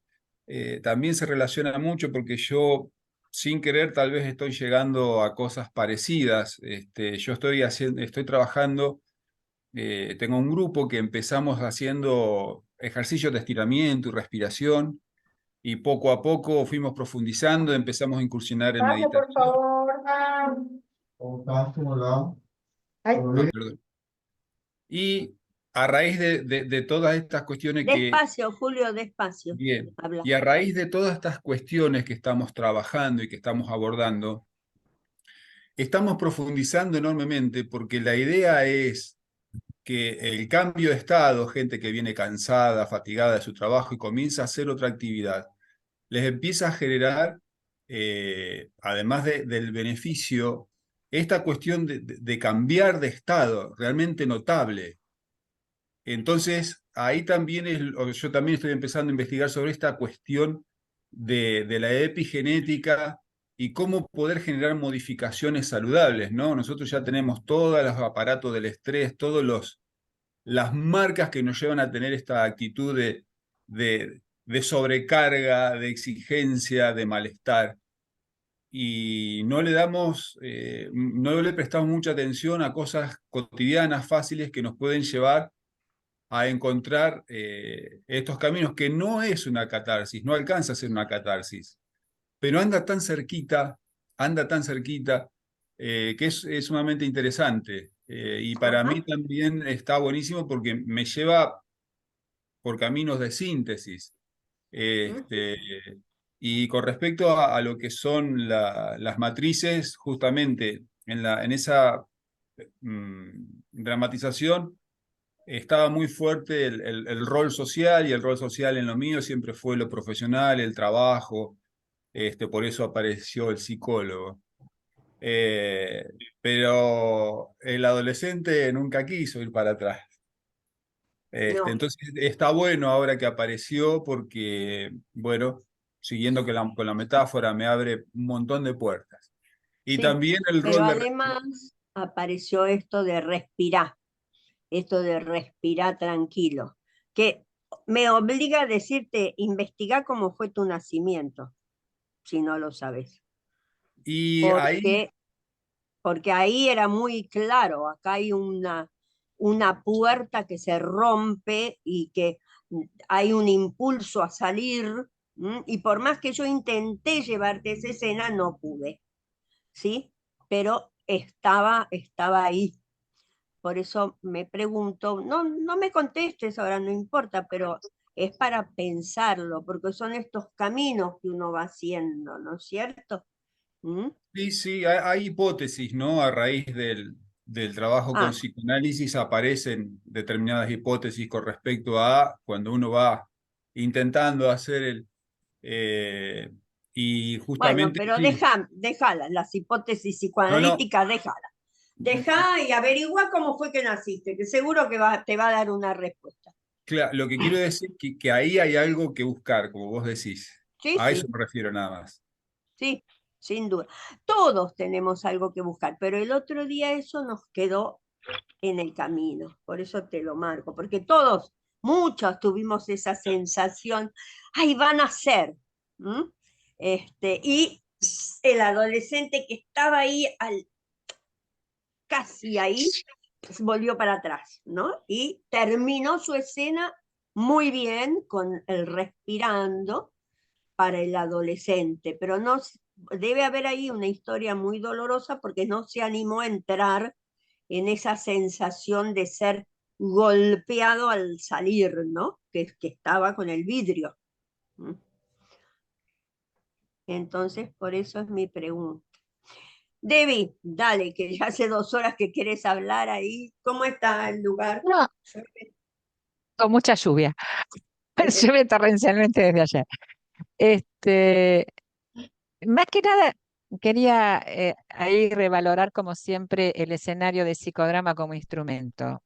también se relaciona mucho porque yo sin querer tal vez estoy llegando a cosas parecidas. Yo estoy trabajando, tengo un grupo que empezamos haciendo ejercicios de estiramiento y respiración, y poco a poco fuimos profundizando, empezamos a incursionar en Pablo, por meditación. favor. Ay, Perdón. Y a raíz de todas estas cuestiones Despacio, Julio, despacio. bien, Habla. y a raíz de todas estas cuestiones que estamos trabajando y que estamos abordando, estamos profundizando enormemente porque la idea es que el cambio de estado, gente que viene cansada, fatigada de su trabajo y comienza a hacer otra actividad, les empieza a generar, además del beneficio, esta cuestión de cambiar de estado realmente notable. Entonces, ahí también yo también estoy empezando a investigar sobre esta cuestión de la epigenética y cómo poder generar modificaciones saludables, ¿no? Nosotros ya tenemos todos los aparatos del estrés, las marcas que nos llevan a tener esta actitud de sobrecarga, de exigencia, de malestar. Y no le prestamos mucha atención a cosas cotidianas, fáciles, que nos pueden llevar a encontrar estos caminos, que no es una catarsis, no alcanza a ser una catarsis, pero anda tan cerquita, que es sumamente interesante. Y para mí también está buenísimo porque me lleva por caminos de síntesis. Este, y con respecto a lo que son las matrices, justamente en esa dramatización, estaba muy fuerte el rol social, y el rol social en lo mío siempre fue lo profesional, el trabajo. Por eso apareció el psicólogo. Eh, pero el adolescente nunca quiso ir para atrás. No, Entonces está bueno ahora que apareció porque, bueno, siguiendo con la metáfora, me abre un montón de puertas. Y sí, también el pero rol de... además apareció esto de respirar tranquilo, que me obliga a decirte, investiga cómo fue tu nacimiento, si no lo sabes. Y ahí, Porque ahí era muy claro, acá hay una puerta que se rompe y que hay un impulso a salir, y por más que yo intenté llevarte esa escena, no pude, ¿sí? Pero estaba ahí. Por eso me pregunto, no me contestes ahora, no importa, pero es para pensarlo, porque son estos caminos que uno va haciendo, ¿no es cierto? ¿Mm? sí, hay hipótesis, ¿no? A raíz del trabajo con Ah, psicoanálisis aparecen determinadas hipótesis con respecto a cuando uno va intentando hacer eh, y bueno, justamente, pero sí, déjala, las hipótesis no, psicoanalíticas, déjala. Deja y averigua cómo fue que naciste, que seguro que te va a dar una respuesta. claro, lo que quiero decir que ahí hay algo que buscar, como vos decís. Sí, A eso sí, me refiero nada más. sí, sin duda. Todos tenemos algo que buscar, pero el otro día eso nos quedó en el camino, por eso te lo marco, porque todos, muchos tuvimos esa sensación, ay, van a ser. ¿M? Y el adolescente que estaba ahí, casi ahí, volvió para atrás, ¿no? Y terminó su escena muy bien con el respirando para el adolescente, pero no debe haber ahí una historia muy dolorosa porque no se animó a entrar en esa sensación de ser golpeado al salir, ¿no? Que estaba con el vidrio. Entonces, por eso es mi pregunta. Debbie, dale, que ya hace 2 horas que quieres hablar ahí. ¿Cómo está el lugar? No, con mucha lluvia. Llueve torrencialmente desde ayer. Este, Más que nada, quería ahí revalorar como siempre el escenario de psicodrama como instrumento.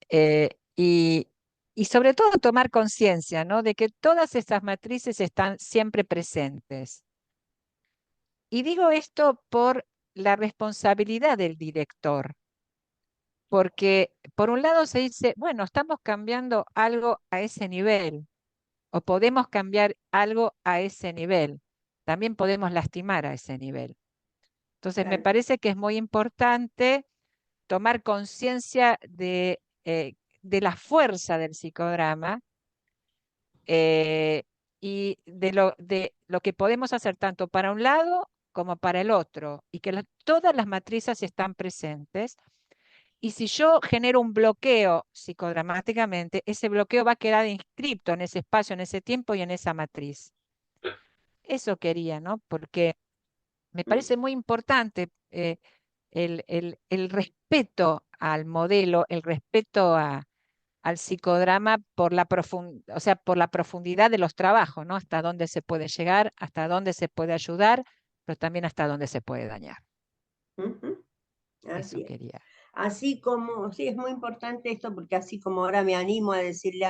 Eh, y, y sobre todo tomar conciencia, ¿no? De que todas estas matrices están siempre presentes. Y digo esto por la responsabilidad del director, porque por un lado se dice, bueno, estamos cambiando algo a ese nivel, o podemos cambiar algo a ese nivel. también podemos lastimar a ese nivel. Entonces, me Claro. parece que es muy importante tomar conciencia de la fuerza del psicodrama y de lo que podemos hacer tanto para un lado como para el otro, y que todas las matrices están presentes. Y si yo genero un bloqueo psicodramáticamente, ese bloqueo va a quedar inscripto en ese espacio, en ese tiempo y en esa matriz. Eso quería, ¿no? Porque me parece muy importante el respeto al modelo, el respeto al psicodrama por o sea, por la profundidad de los trabajos, ¿no? Hasta dónde se puede llegar, hasta dónde se puede ayudar, pero también hasta dónde se puede dañar. Ujú. Eso Así es. quería. Así como, sí, es muy importante esto, porque así como ahora me animo a decirle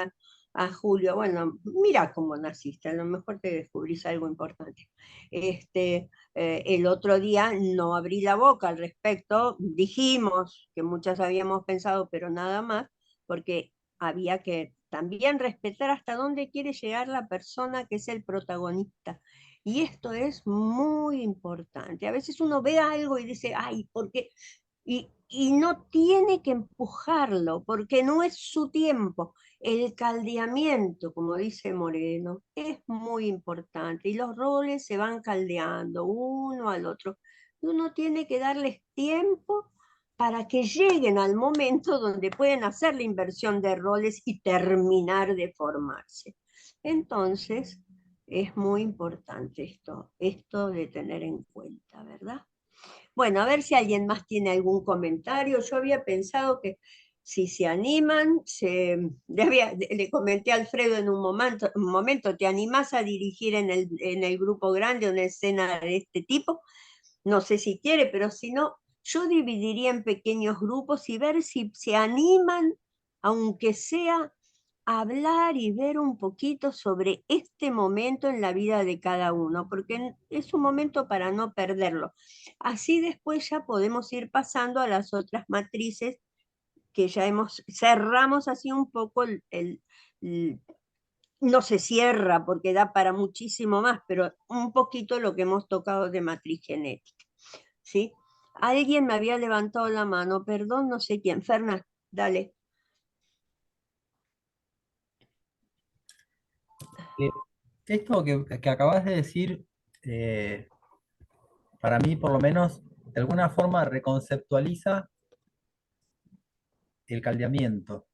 a Julio, bueno, mira cómo naciste, a lo mejor te descubrís algo importante. El otro día no abrí la boca al respecto, dijimos que muchas habíamos pensado, pero nada más, porque había que también respetar hasta dónde quiere llegar la persona que es el protagonista. Y esto es muy importante. A veces uno ve algo y dice, ay, ¿por qué? Y no tiene que empujarlo, porque no es su tiempo. El caldeamiento, como dice Moreno, es muy importante y los roles se van caldeando uno al otro. Y uno tiene que darles tiempo para que lleguen al momento donde pueden hacer la inversión de roles y terminar de formarse. Entonces, es muy importante esto de tener en cuenta, ¿verdad? Bueno, a ver si alguien más tiene algún comentario. Yo había pensado que si se animan, le comenté a Alfredo en un momento, ¿te animás a dirigir en el grupo grande una escena de este tipo? No sé si quiere, pero si no, yo dividiría en pequeños grupos y ver si se animan, aunque sea a hablar y ver un poquito sobre este momento en la vida de cada uno, porque es un momento para no perderlo. Así después ya podemos ir pasando a las otras matrices que ya cerramos así un poco no se cierra porque da para muchísimo más, pero un poquito lo que hemos tocado de matriz genética. ¿Sí? Alguien me había levantado la mano, perdón, no sé quién. Fernan, dale. Esto que acabas de decir, para mí por lo menos, de alguna forma reconceptualiza el caldeamiento.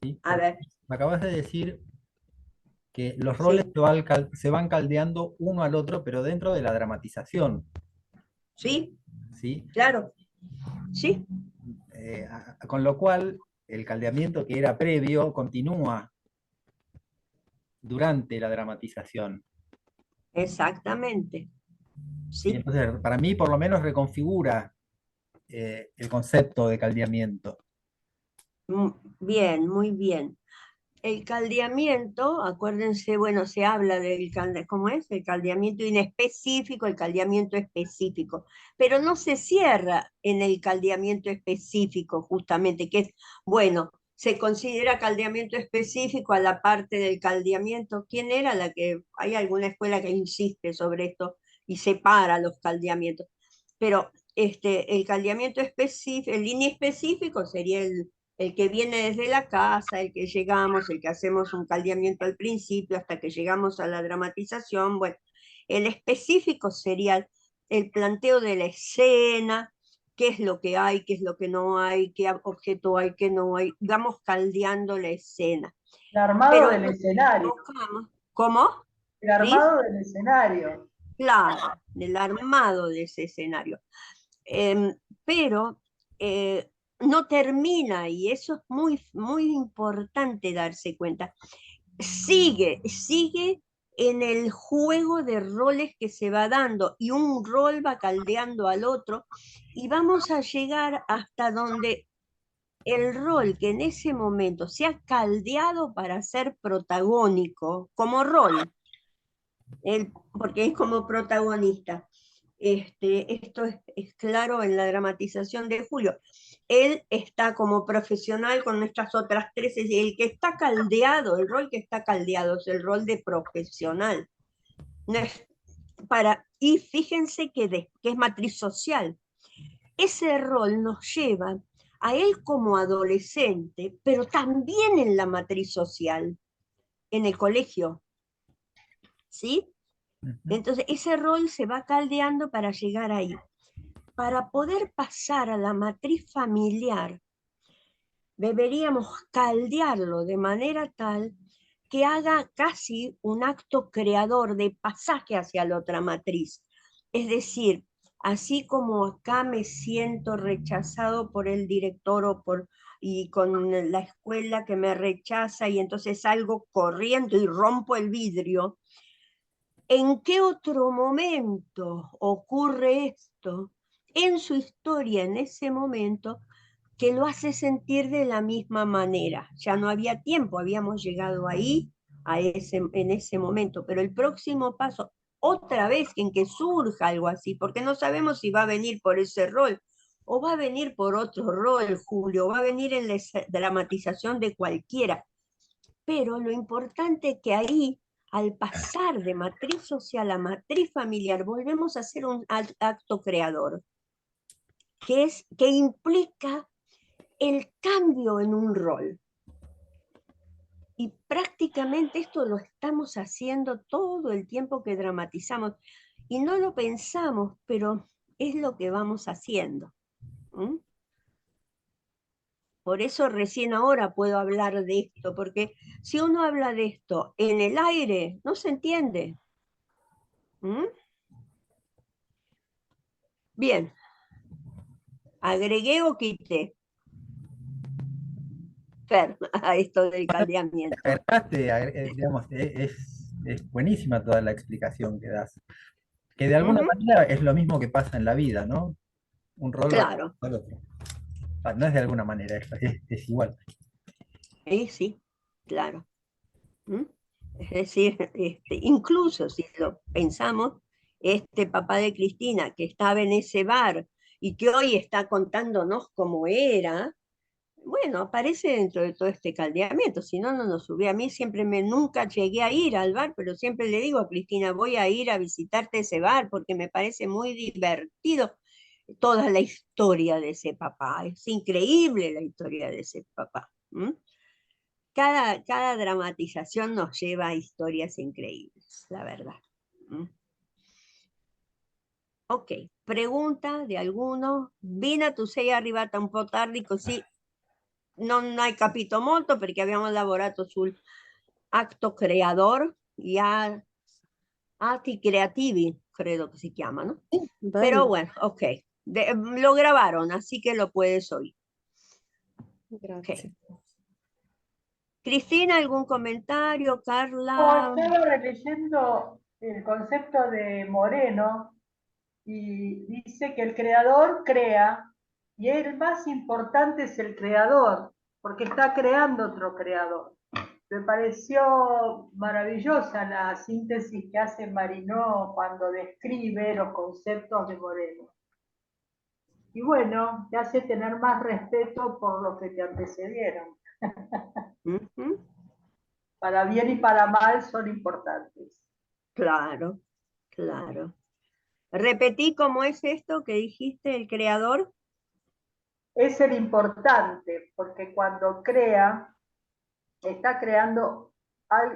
¿Sí? A ver, Me acabas de decir que los sí, roles se van caldeando uno al otro, pero dentro de la dramatización. sí, ¿Sí? claro, sí, Con lo cual, el caldeamiento que era previo continúa durante la dramatización. exactamente. ¿Sí? Sí, Entonces, para mí, por lo menos, reconfigura el concepto de caldeamiento. bien, muy bien. El caldeamiento, acuérdense, bueno, se habla ¿cómo es? El caldeamiento inespecífico, el caldeamiento específico, pero no se cierra en el caldeamiento específico, justamente, que es, bueno, se considera caldeamiento específico a la parte del caldeamiento. ¿Quién era la que, hay alguna escuela que insiste sobre esto y separa los caldeamientos? Pero el caldeamiento específico, el inespecífico sería el que viene desde la casa, el que llegamos, el que hacemos un caldeamiento al principio hasta que llegamos a la dramatización. Bueno, el específico sería el planteo de la escena, qué es lo que hay, qué es lo que no hay, qué objeto hay, qué no hay. Vamos caldeando la escena. El armado Pero del escenario. ¿Cómo? El ¿Cris? armado del escenario. Claro, del armado de ese escenario. Pero no termina, y eso es muy, muy importante darse cuenta. Sigue en el juego de roles que se va dando, y un rol va caldeando al otro, y vamos a llegar hasta donde el rol que en ese momento se ha caldeado para ser protagónico como rol, porque es como protagonista. Esto es claro en la dramatización de Julio. Él está como profesional con nuestras otras tres, el que está caldeado, el rol que está caldeado es el rol de profesional. No es y fíjense que es matriz social. Ese rol nos lleva a él como adolescente, pero también en la matriz social, en el colegio, ¿sí? Entonces ese rol se va caldeando para llegar ahí. Para poder pasar a la matriz familiar, deberíamos caldearlo de manera tal que haga casi un acto creador de pasaje hacia la otra matriz. Es decir, así como acá me siento rechazado por el director y con la escuela que me rechaza y entonces salgo corriendo y rompo el vidrio, ¿en qué otro momento ocurre esto en su historia, en ese momento, que lo hace sentir de la misma manera? Ya no había tiempo, habíamos llegado ahí en ese momento, pero el próximo paso, otra vez en que surja algo así, porque no sabemos si va a venir por ese rol o va a venir por otro rol, Julio, va a venir en la dramatización de cualquiera. Pero lo importante es que ahí, al pasar de matriz social a matriz familiar, volvemos a hacer un acto creador, que implica el cambio en un rol. Y prácticamente esto lo estamos haciendo todo el tiempo que dramatizamos. Y no lo pensamos, pero es lo que vamos haciendo. ¿Mm? Por eso recién ahora puedo hablar de esto, porque si uno habla de esto en el aire, no se entiende. ¿Mm? Bien, agregué o quité, Fer, a esto del caldeamiento. Agregaste, digamos, es buenísima toda la explicación que das. Que de alguna Ujú, manera es lo mismo que pasa en la vida, ¿no? Un rol va claro, al otro. Ah, no es de alguna manera, es igual. sí, claro. ¿Mm? Es decir, incluso si lo pensamos, este papá de Cristina que estaba en ese bar y que hoy está contándonos cómo era, bueno, aparece dentro de todo este caldeamiento, si no, no nos subía. A mí nunca llegué a ir al bar, pero siempre le digo a Cristina, voy a ir a visitarte ese bar porque me parece muy divertido toda la historia de ese papá. Es increíble la historia de ese papá. ¿Mm? Cada dramatización nos lleva a historias increíbles, la verdad. ¿Mm? Ok, pregunta de alguno. Vina tu sei arrivata un po' tardi, così non hai capito molto perché abbiamo lavorato sul acto creador y atti creativi, credo que se chiamano. Pero Vale, bueno, ok. Lo grabaron, así que lo puedes oír. Ok. grazie. Cristina, ¿algún comentario? No, Carla. estaba releyendo el concepto de Moreno y dice que el creador crea y el más importante es el creador, porque está creando otro creador. Me pareció maravillosa la síntesis que hace Marinó cuando describe los conceptos de Moreno. Y bueno, te hace tener más respeto por los que te antecedieron. Ujú, Para bien y para mal son importantes. claro, claro. Repetí cómo es esto que dijiste, el creador. Es el importante, porque cuando crea, está creando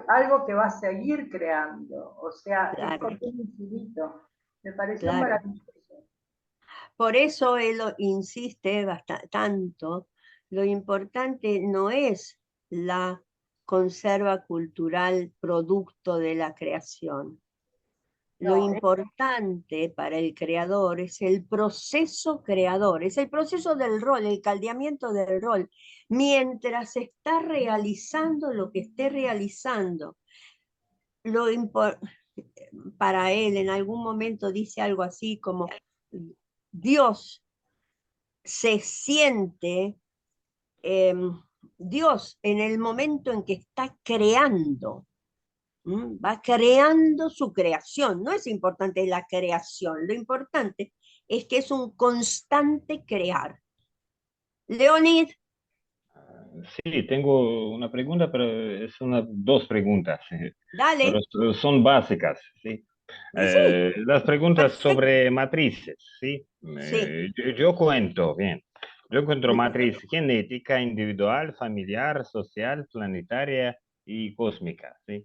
algo que va a seguir creando, o sea, es Claro, como un infinito. Me pareció claro. maravilloso. Por eso él insiste tanto. Lo importante no es la conserva cultural producto de la creación. Lo No, importante para el creador es el proceso creador, es el proceso del rol, el caldeamiento del rol, mientras está realizando lo que esté realizando. Para él en algún momento dice algo así como Dios se siente, Dios en el momento en que está creando. Va creando su creación. No es importante la creación, lo importante es que es un constante crear. Leonid, Sí, tengo una pregunta, pero dos preguntas, pero dale. son básicas, ¿sí? Sí, Las preguntas perfecto. sobre matrices, ¿sí? Sí, Yo cuento, bien. Yo encuentro matriz genética, individual, familiar, social, planetaria y cósmica, ¿sí?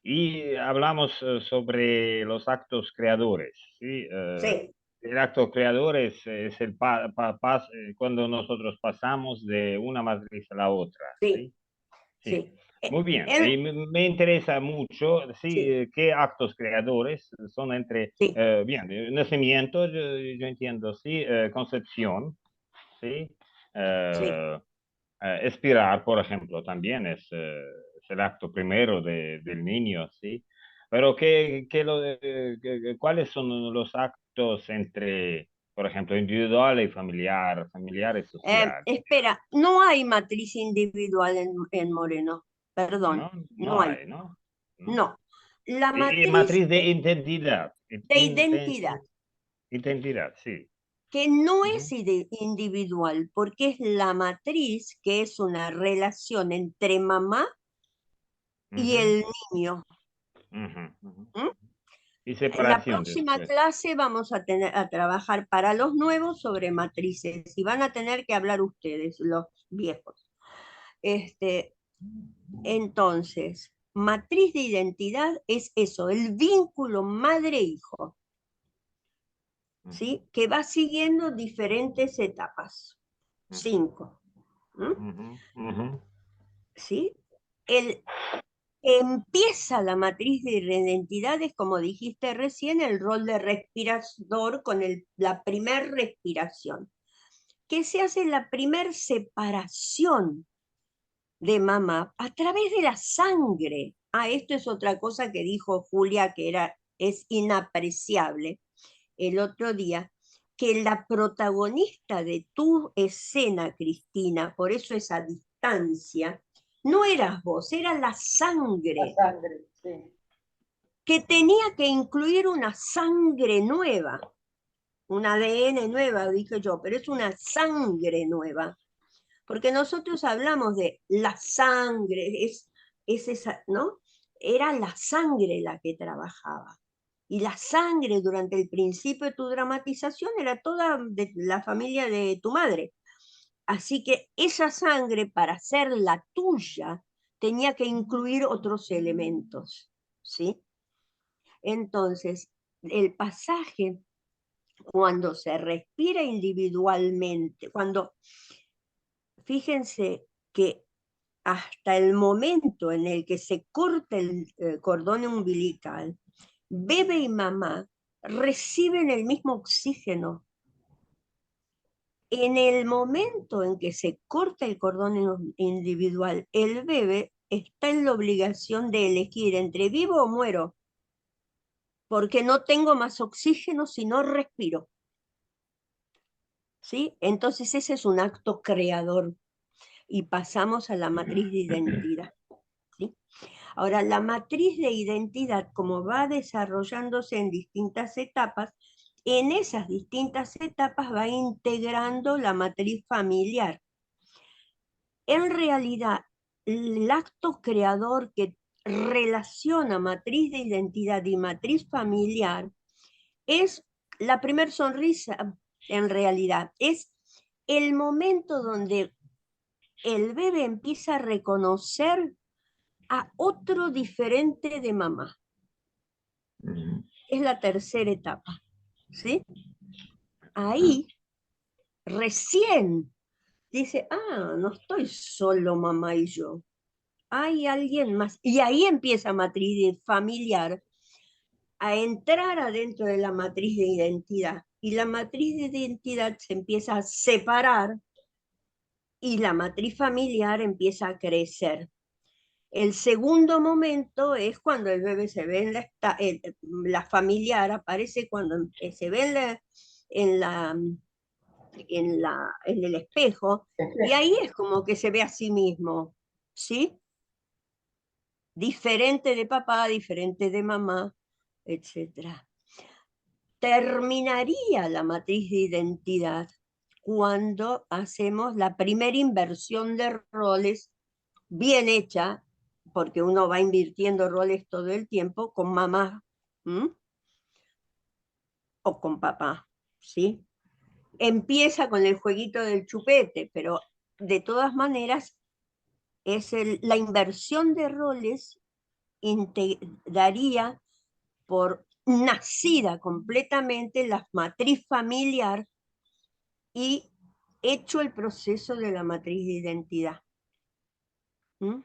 Y hablamos sobre los actos creadores, ¿sí? sí, El acto creador es el cuando nosotros pasamos de una matriz a la otra, sí, ¿sí? Sí. sí. Muy bien, En- y me interesa mucho, sí, sí, qué actos creadores son entre, sí, bien, nacimiento, yo entiendo, sí, concepción, sí, sí. eh, expirar, por ejemplo, también es el acto primero del niño, sí, pero ¿cuáles son los actos entre, por ejemplo, individual y familiar, familiar y social? Espera, no hay matriz individual en Moreno, perdón, ¿No? No no hay, hay, ¿no? ¿No? no. La Y matriz matriz de identidad. de identidad, Identidad, sí. que no es Ujú, individual, porque es la matriz, que es una relación entre mamá y ujú, el niño. ujú, ujú. ¿M? Y En la separación próxima después. clase vamos a tener a trabajar para los nuevos sobre matrices y van a tener que hablar ustedes, los viejos. Este, entonces, matriz de identidad es eso, el vínculo madre-hijo, Ujú, ¿sí? Que va siguiendo diferentes etapas. ujú, 5. ¿M? ujú, ujú, ¿Sí? El, empieza la matriz de identidades, como dijiste recién, el rol de respirador con la primer respiración, que se hace la primer separación de mamá a través de la sangre. Ah, esto es otra cosa que dijo Julia que es inapreciable el otro día, que la protagonista de tu escena, Cristina, por eso esa distancia, no eras vos, era la La sangre, sangre, sí. que tenía que incluir una sangre nueva, un ADN nueva, dije yo, pero es una sangre nueva, porque nosotros hablamos de la sangre, es esa, ¿no? Era la sangre la que trabajaba. Y la sangre durante el principio de tu dramatización era toda de la familia de tu madre. Así que esa sangre, para ser la tuya, tenía que incluir otros elementos, ¿sí? Entonces, el pasaje, cuando se respira individualmente, fíjense que hasta el momento en el que se corta el cordón umbilical, bebé y mamá reciben el mismo oxígeno. En el momento en que se corta el cordón individual, el bebé está en la obligación de elegir entre vivo o muero, porque no tengo más oxígeno si no respiro. ¿Sí? Entonces ese es un acto creador y pasamos a la matriz de identidad. ¿Sí? Ahora, la matriz de identidad, como va desarrollándose en distintas etapas, en esas distintas etapas va integrando la matriz familiar. En realidad, el acto creador que relaciona matriz de identidad y matriz familiar es la primer sonrisa, en realidad. Es el momento donde el bebé empieza a reconocer a otro diferente de mamá. ujú. Es la tercera etapa, ¿sí? Ahí recién dice, ah, no estoy solo mamá y yo, hay alguien más. Y ahí empieza matriz familiar a entrar adentro de la matriz de identidad. Y la matriz de identidad se empieza a separar y la matriz familiar empieza a crecer. El segundo momento es cuando el bebé se ve la familiar aparece cuando se ve en la, en el espejo, y ahí es como que se ve a sí mismo, ¿sí? Diferente de papá, diferente de mamá, etc. Terminaría la matriz de identidad cuando hacemos la primera inversión de roles bien hecha, porque uno va invirtiendo roles todo el tiempo con mamá, ¿m? o con papá, ¿sí? Empieza con el jueguito del chupete, pero de todas maneras es la inversión de roles daría por nacida completamente la matriz familiar y hecho el proceso de la matriz de identidad. ¿Mm?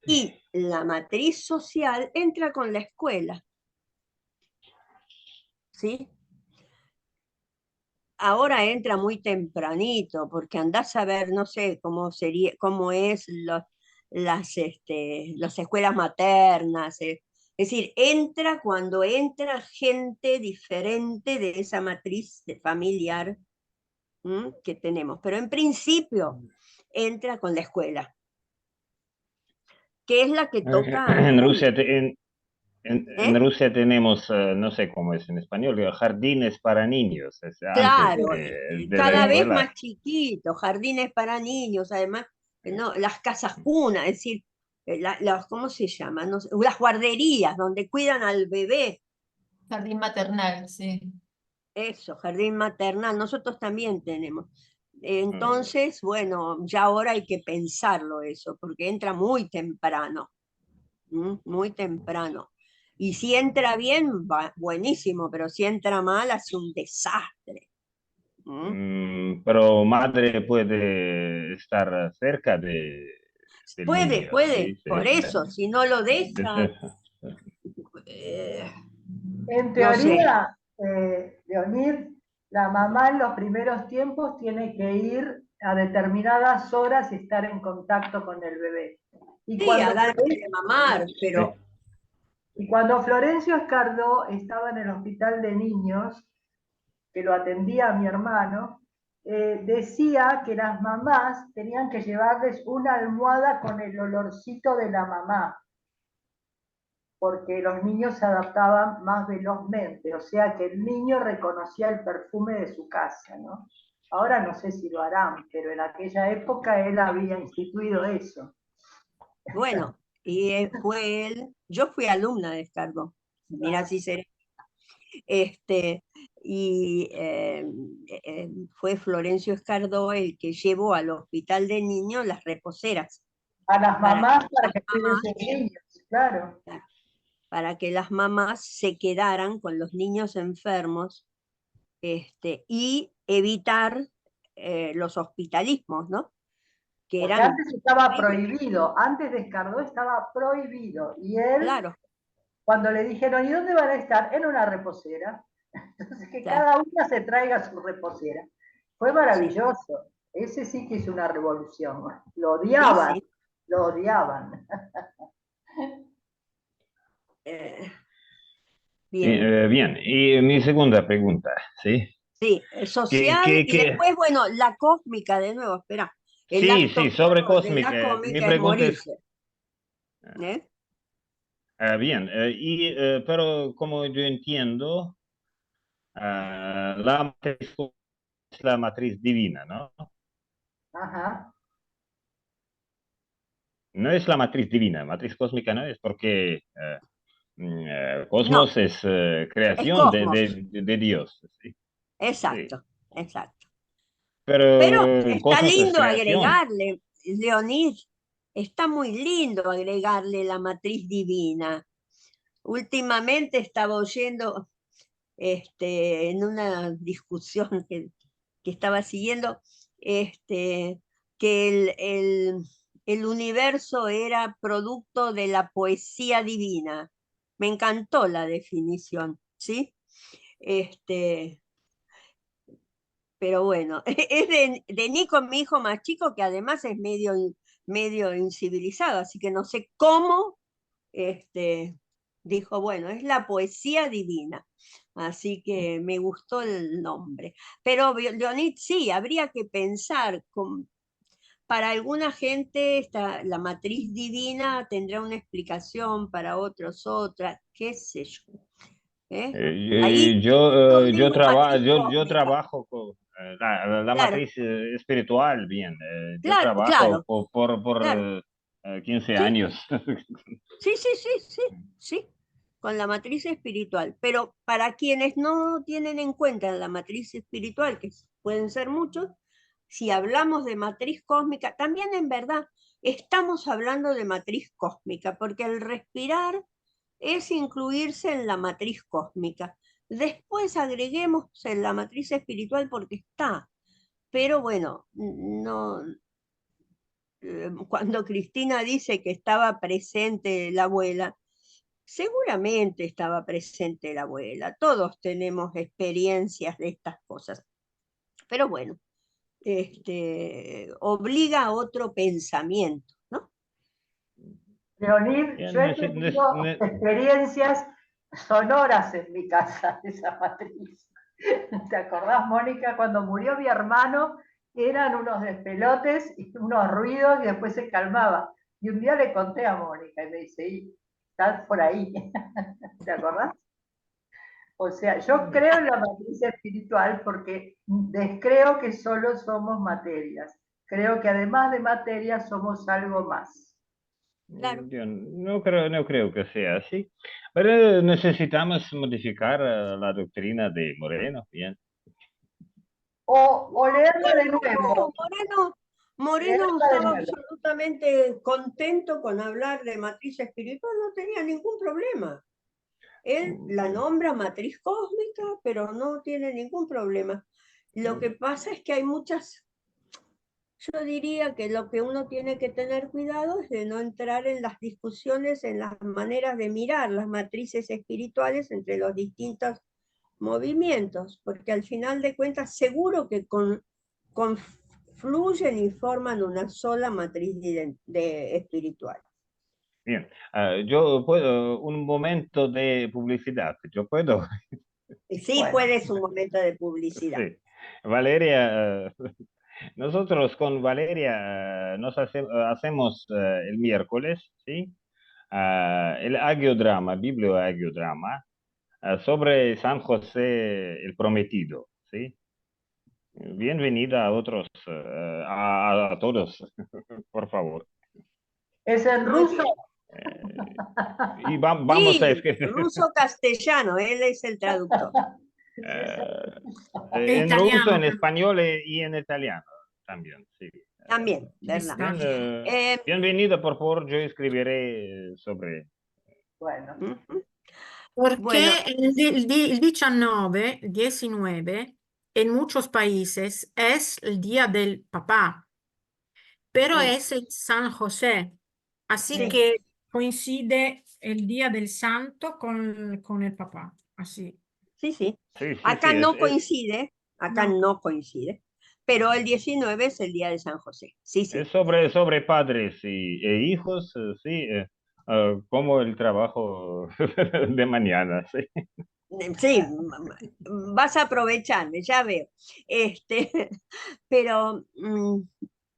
Y la matriz social entra con la escuela. ¿Sí? Ahora entra muy tempranito, porque andás a ver, no sé cómo sería, cómo es las escuelas maternas. Es decir, entra cuando entra gente diferente de esa matriz familiar que tenemos. Pero en principio entra con la escuela, que es la que toca a En uno, Rusia, en ¿eh? Rusia tenemos, no sé cómo es en español, jardines para niños, es antes Claro, de la cada vez escuela. más chiquitos, jardines para niños, además, no, las casas cuna, es decir, ¿cómo se llama? No sé, las guarderías donde cuidan al bebé, Jardín maternal, sí. eso, jardín maternal, nosotros también tenemos. Mm. Entonces, bueno, ya ahora hay que pensarlo eso, porque entra muy temprano, muy temprano. Y si entra bien, va, buenísimo, pero si entra mal, hace un desastre. Pero madre puede estar cerca del Puede, niño, puede, ¿sí? por eso, si no lo deja, Sí. eh, En no sé, teoría, Leonid, la mamá en los primeros tiempos tiene que ir a determinadas horas y estar en contacto con el bebé. Y sí, cuando, a darle de mamar, pero y cuando Florencio Escardó estaba en el hospital de niños, que lo atendía mi hermano, decía que las mamás tenían que llevarles una almohada con el olorcito de la mamá, porque los niños se adaptaban más velozmente, o sea que el niño reconocía el perfume de su casa, ¿no? Ahora no sé si lo harán, pero en aquella época él había instituido eso. bueno, y fue él, yo fui alumna de Escardó, mira si seré, este, y fue Florencio Escardó el que llevó al hospital de niños las reposeras, A las para mamás que para las que cuiden mamás, sus niños, claro. para que las mamás se quedaran con los niños enfermos, y evitar los hospitalismos, ¿no? Que Porque eran antes estaba terribles, prohibido, antes de Escardó estaba prohibido. Y él, claro, cuando le dijeron, ¿y dónde van a estar? En una reposera. Entonces, que claro, cada una se traiga su reposera. Fue sí, maravilloso. Ese sí que es una revolución. Lo sí, odiaban, sí. lo odiaban. Eh, bien, Bien, y mi segunda pregunta, ¿sí? sí, ¿Qué, social qué, y qué? después, bueno, la cósmica de nuevo, espera, el Sí, acto sí, sobre puro de la cósmica. Mi cómica es pregunta es, morirse, ¿eh? bien, pero como yo entiendo, la matriz es la matriz divina, ¿no? Ajá. No es la matriz divina, matriz cósmica no es porque No, cosmos es es creación cosmos, de Dios, ¿sí? Sí. exacto, exacto. Pero Pero el está cosmos es lindo creación. agregarle, Leonid, está muy lindo agregarle la matriz divina. Últimamente estaba oyendo en una discusión que estaba siguiendo, que el universo era producto de la poesía divina. Me encantó la definición, ¿sí? Este, pero bueno, es de Nico, mi hijo más chico, que además es medio incivilizado, así que no sé cómo dijo, bueno, es la poesía divina. Así que me gustó el nombre. Pero Leonid, sí, habría que pensar, para alguna gente la matriz divina tendrá una explicación, para otros otra, qué sé yo. Ahí yo Yo, digo matriz yo cósmica, trabajo con la claro, matriz espiritual, bien. Yo claro, trabajo claro, por claro. 15 Sí, años. sí, sí, sí, sí, sí. con la matriz espiritual, pero para quienes no tienen en cuenta la matriz espiritual, que pueden ser muchos, si hablamos de matriz cósmica, también en verdad estamos hablando de matriz cósmica, porque el respirar es incluirse en la matriz cósmica. Después agreguemos en la matriz espiritual porque está, pero bueno, no, cuando Cristina dice que estaba presente la abuela, seguramente estaba presente la abuela, todos tenemos experiencias de estas cosas, pero bueno, obliga a otro pensamiento, ¿no? Leonid, Ya yo he tenido experiencias sonoras en mi casa de esa matriz. ¿Te acordás, Mónica? Cuando murió mi hermano, eran unos despelotes y unos ruidos y después se calmaba. Y un día le conté a Mónica y me dice, "Y, estás por ahí". ¿Te acordás? O sea, yo creo en la matriz espiritual porque descreo que solo somos materias. Creo que además de materia somos algo más. Claro. Yo no creo que sea así, pero necesitamos modificar la doctrina de Moreno, bien. O leerla de nuevo. Moreno Leerla de estaba nuevo. absolutamente contento con hablar de matriz espiritual, no tenía ningún problema. Él la nombra matriz cósmica, pero no tiene ningún problema. Lo que pasa es que hay muchas, yo diría que lo que uno tiene que tener cuidado es de no entrar en las discusiones, en las maneras de mirar las matrices espirituales entre los distintos movimientos, porque al final de cuentas seguro que confluyen y forman una sola matriz de espiritual. Bien, yo puedo, un momento de publicidad, yo puedo. Sí, Bueno. puedes un momento de publicidad. Sí. Valeria, nosotros con Valeria nos hacemos el miércoles, ¿sí? El agiodrama, biblioagiodrama, sobre San José el Prometido, ¿sí? Bienvenida a otros, a todos, por favor. ¿Es en ruso? Y vamos a Sí, escribir. ruso-castellano, él es el traductor. En ruso, en español y en italiano también, sí. También, ¿verdad? Bien, bienvenida, por favor, yo escribiré sobre... Bueno. Porque Bueno. el 19, 19, en muchos países es el día del papá, pero Sí. es el San José. Así Sí. que coincide el día del santo con el papá. Así. Sí, sí. Sí, sí, Acá sí, no coincide, acá no coincide, pero el 19 es el día de San José. Sí, sí. es sobre padres e hijos, sí, como el trabajo de mañana, sí. Sí, vas a aprovecharme, ya veo. Pero,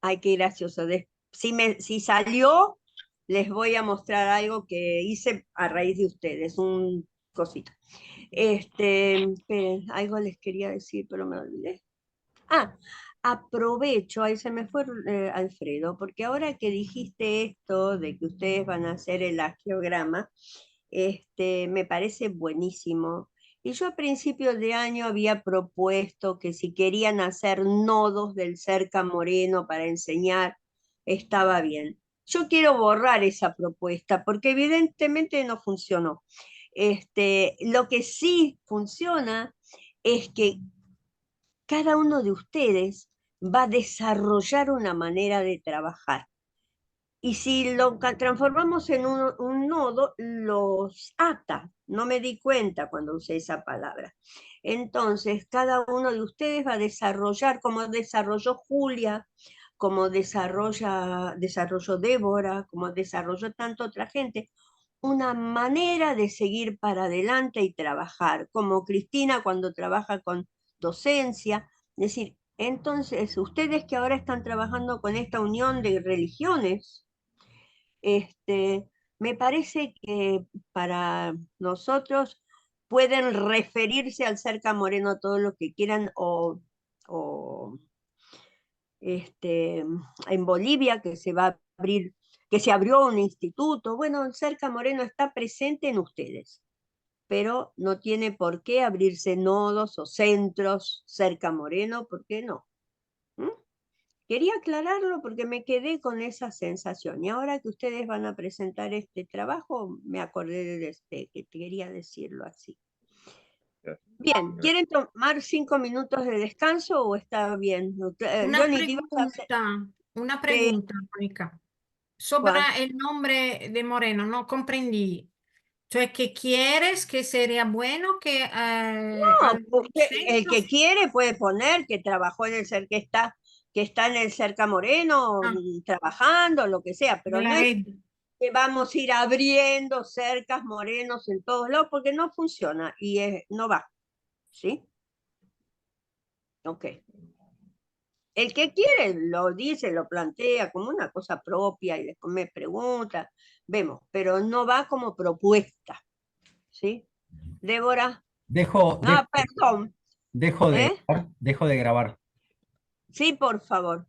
ay, qué gracioso. Si salió, les voy a mostrar algo que hice a raíz de ustedes, un cosito. Esperen, algo les quería decir, pero me olvidé. Aprovecho, ahí se me fue Alfredo, porque ahora que dijiste esto de que ustedes van a hacer el angiograma, me parece buenísimo. Y yo a principios de año había propuesto que si querían hacer nodos del cerca moreno para enseñar, estaba bien. Yo quiero borrar esa propuesta porque evidentemente no funcionó. Lo que sí funciona es que cada uno de ustedes va a desarrollar una manera de trabajar. Y si lo transformamos en un nodo, los ata. No me di cuenta cuando usé esa palabra. Entonces, cada uno de ustedes va a desarrollar, como desarrolló Julia, como desarrolló Débora, como desarrolló tanta otra gente, una manera de seguir para adelante y trabajar, como Cristina cuando trabaja con docencia. Es decir, entonces, ustedes que ahora están trabajando con esta unión de religiones, me parece que para nosotros pueden referirse al cerca moreno todo lo que quieran o en Bolivia que se va a abrir, que se abrió un instituto. Bueno, el cerca moreno está presente en ustedes. pero no tiene por qué abrirse nodos o centros cerca Moreno, ¿por qué no? ¿Mm? Quería aclararlo porque me quedé con esa sensación. Y ahora que ustedes van a presentar este trabajo, me acordé de este, que quería decirlo así. Bien, ¿quieren tomar 5 minutos de descanso o está bien? Johnny, ¿te ibas a hacer? Una ¿Qué? pregunta, Mónica. Sopra il nome de Moreno, no comprendí. Cioè che quieres que sería bueno que No, el que quiere puede poner que trabajó en el que está en el Cerca Moreno, trabajando, lo que sea, pero no es que vamos a ir abriendo cercas morenos en todos lados, porque no funciona y no va, ¿sí? Ok. El que quiere lo dice, lo plantea como una cosa propia y después me pregunta, vemos, pero no va como propuesta, ¿sí? Débora. Perdón. Dejo de grabar. Sí, por favor.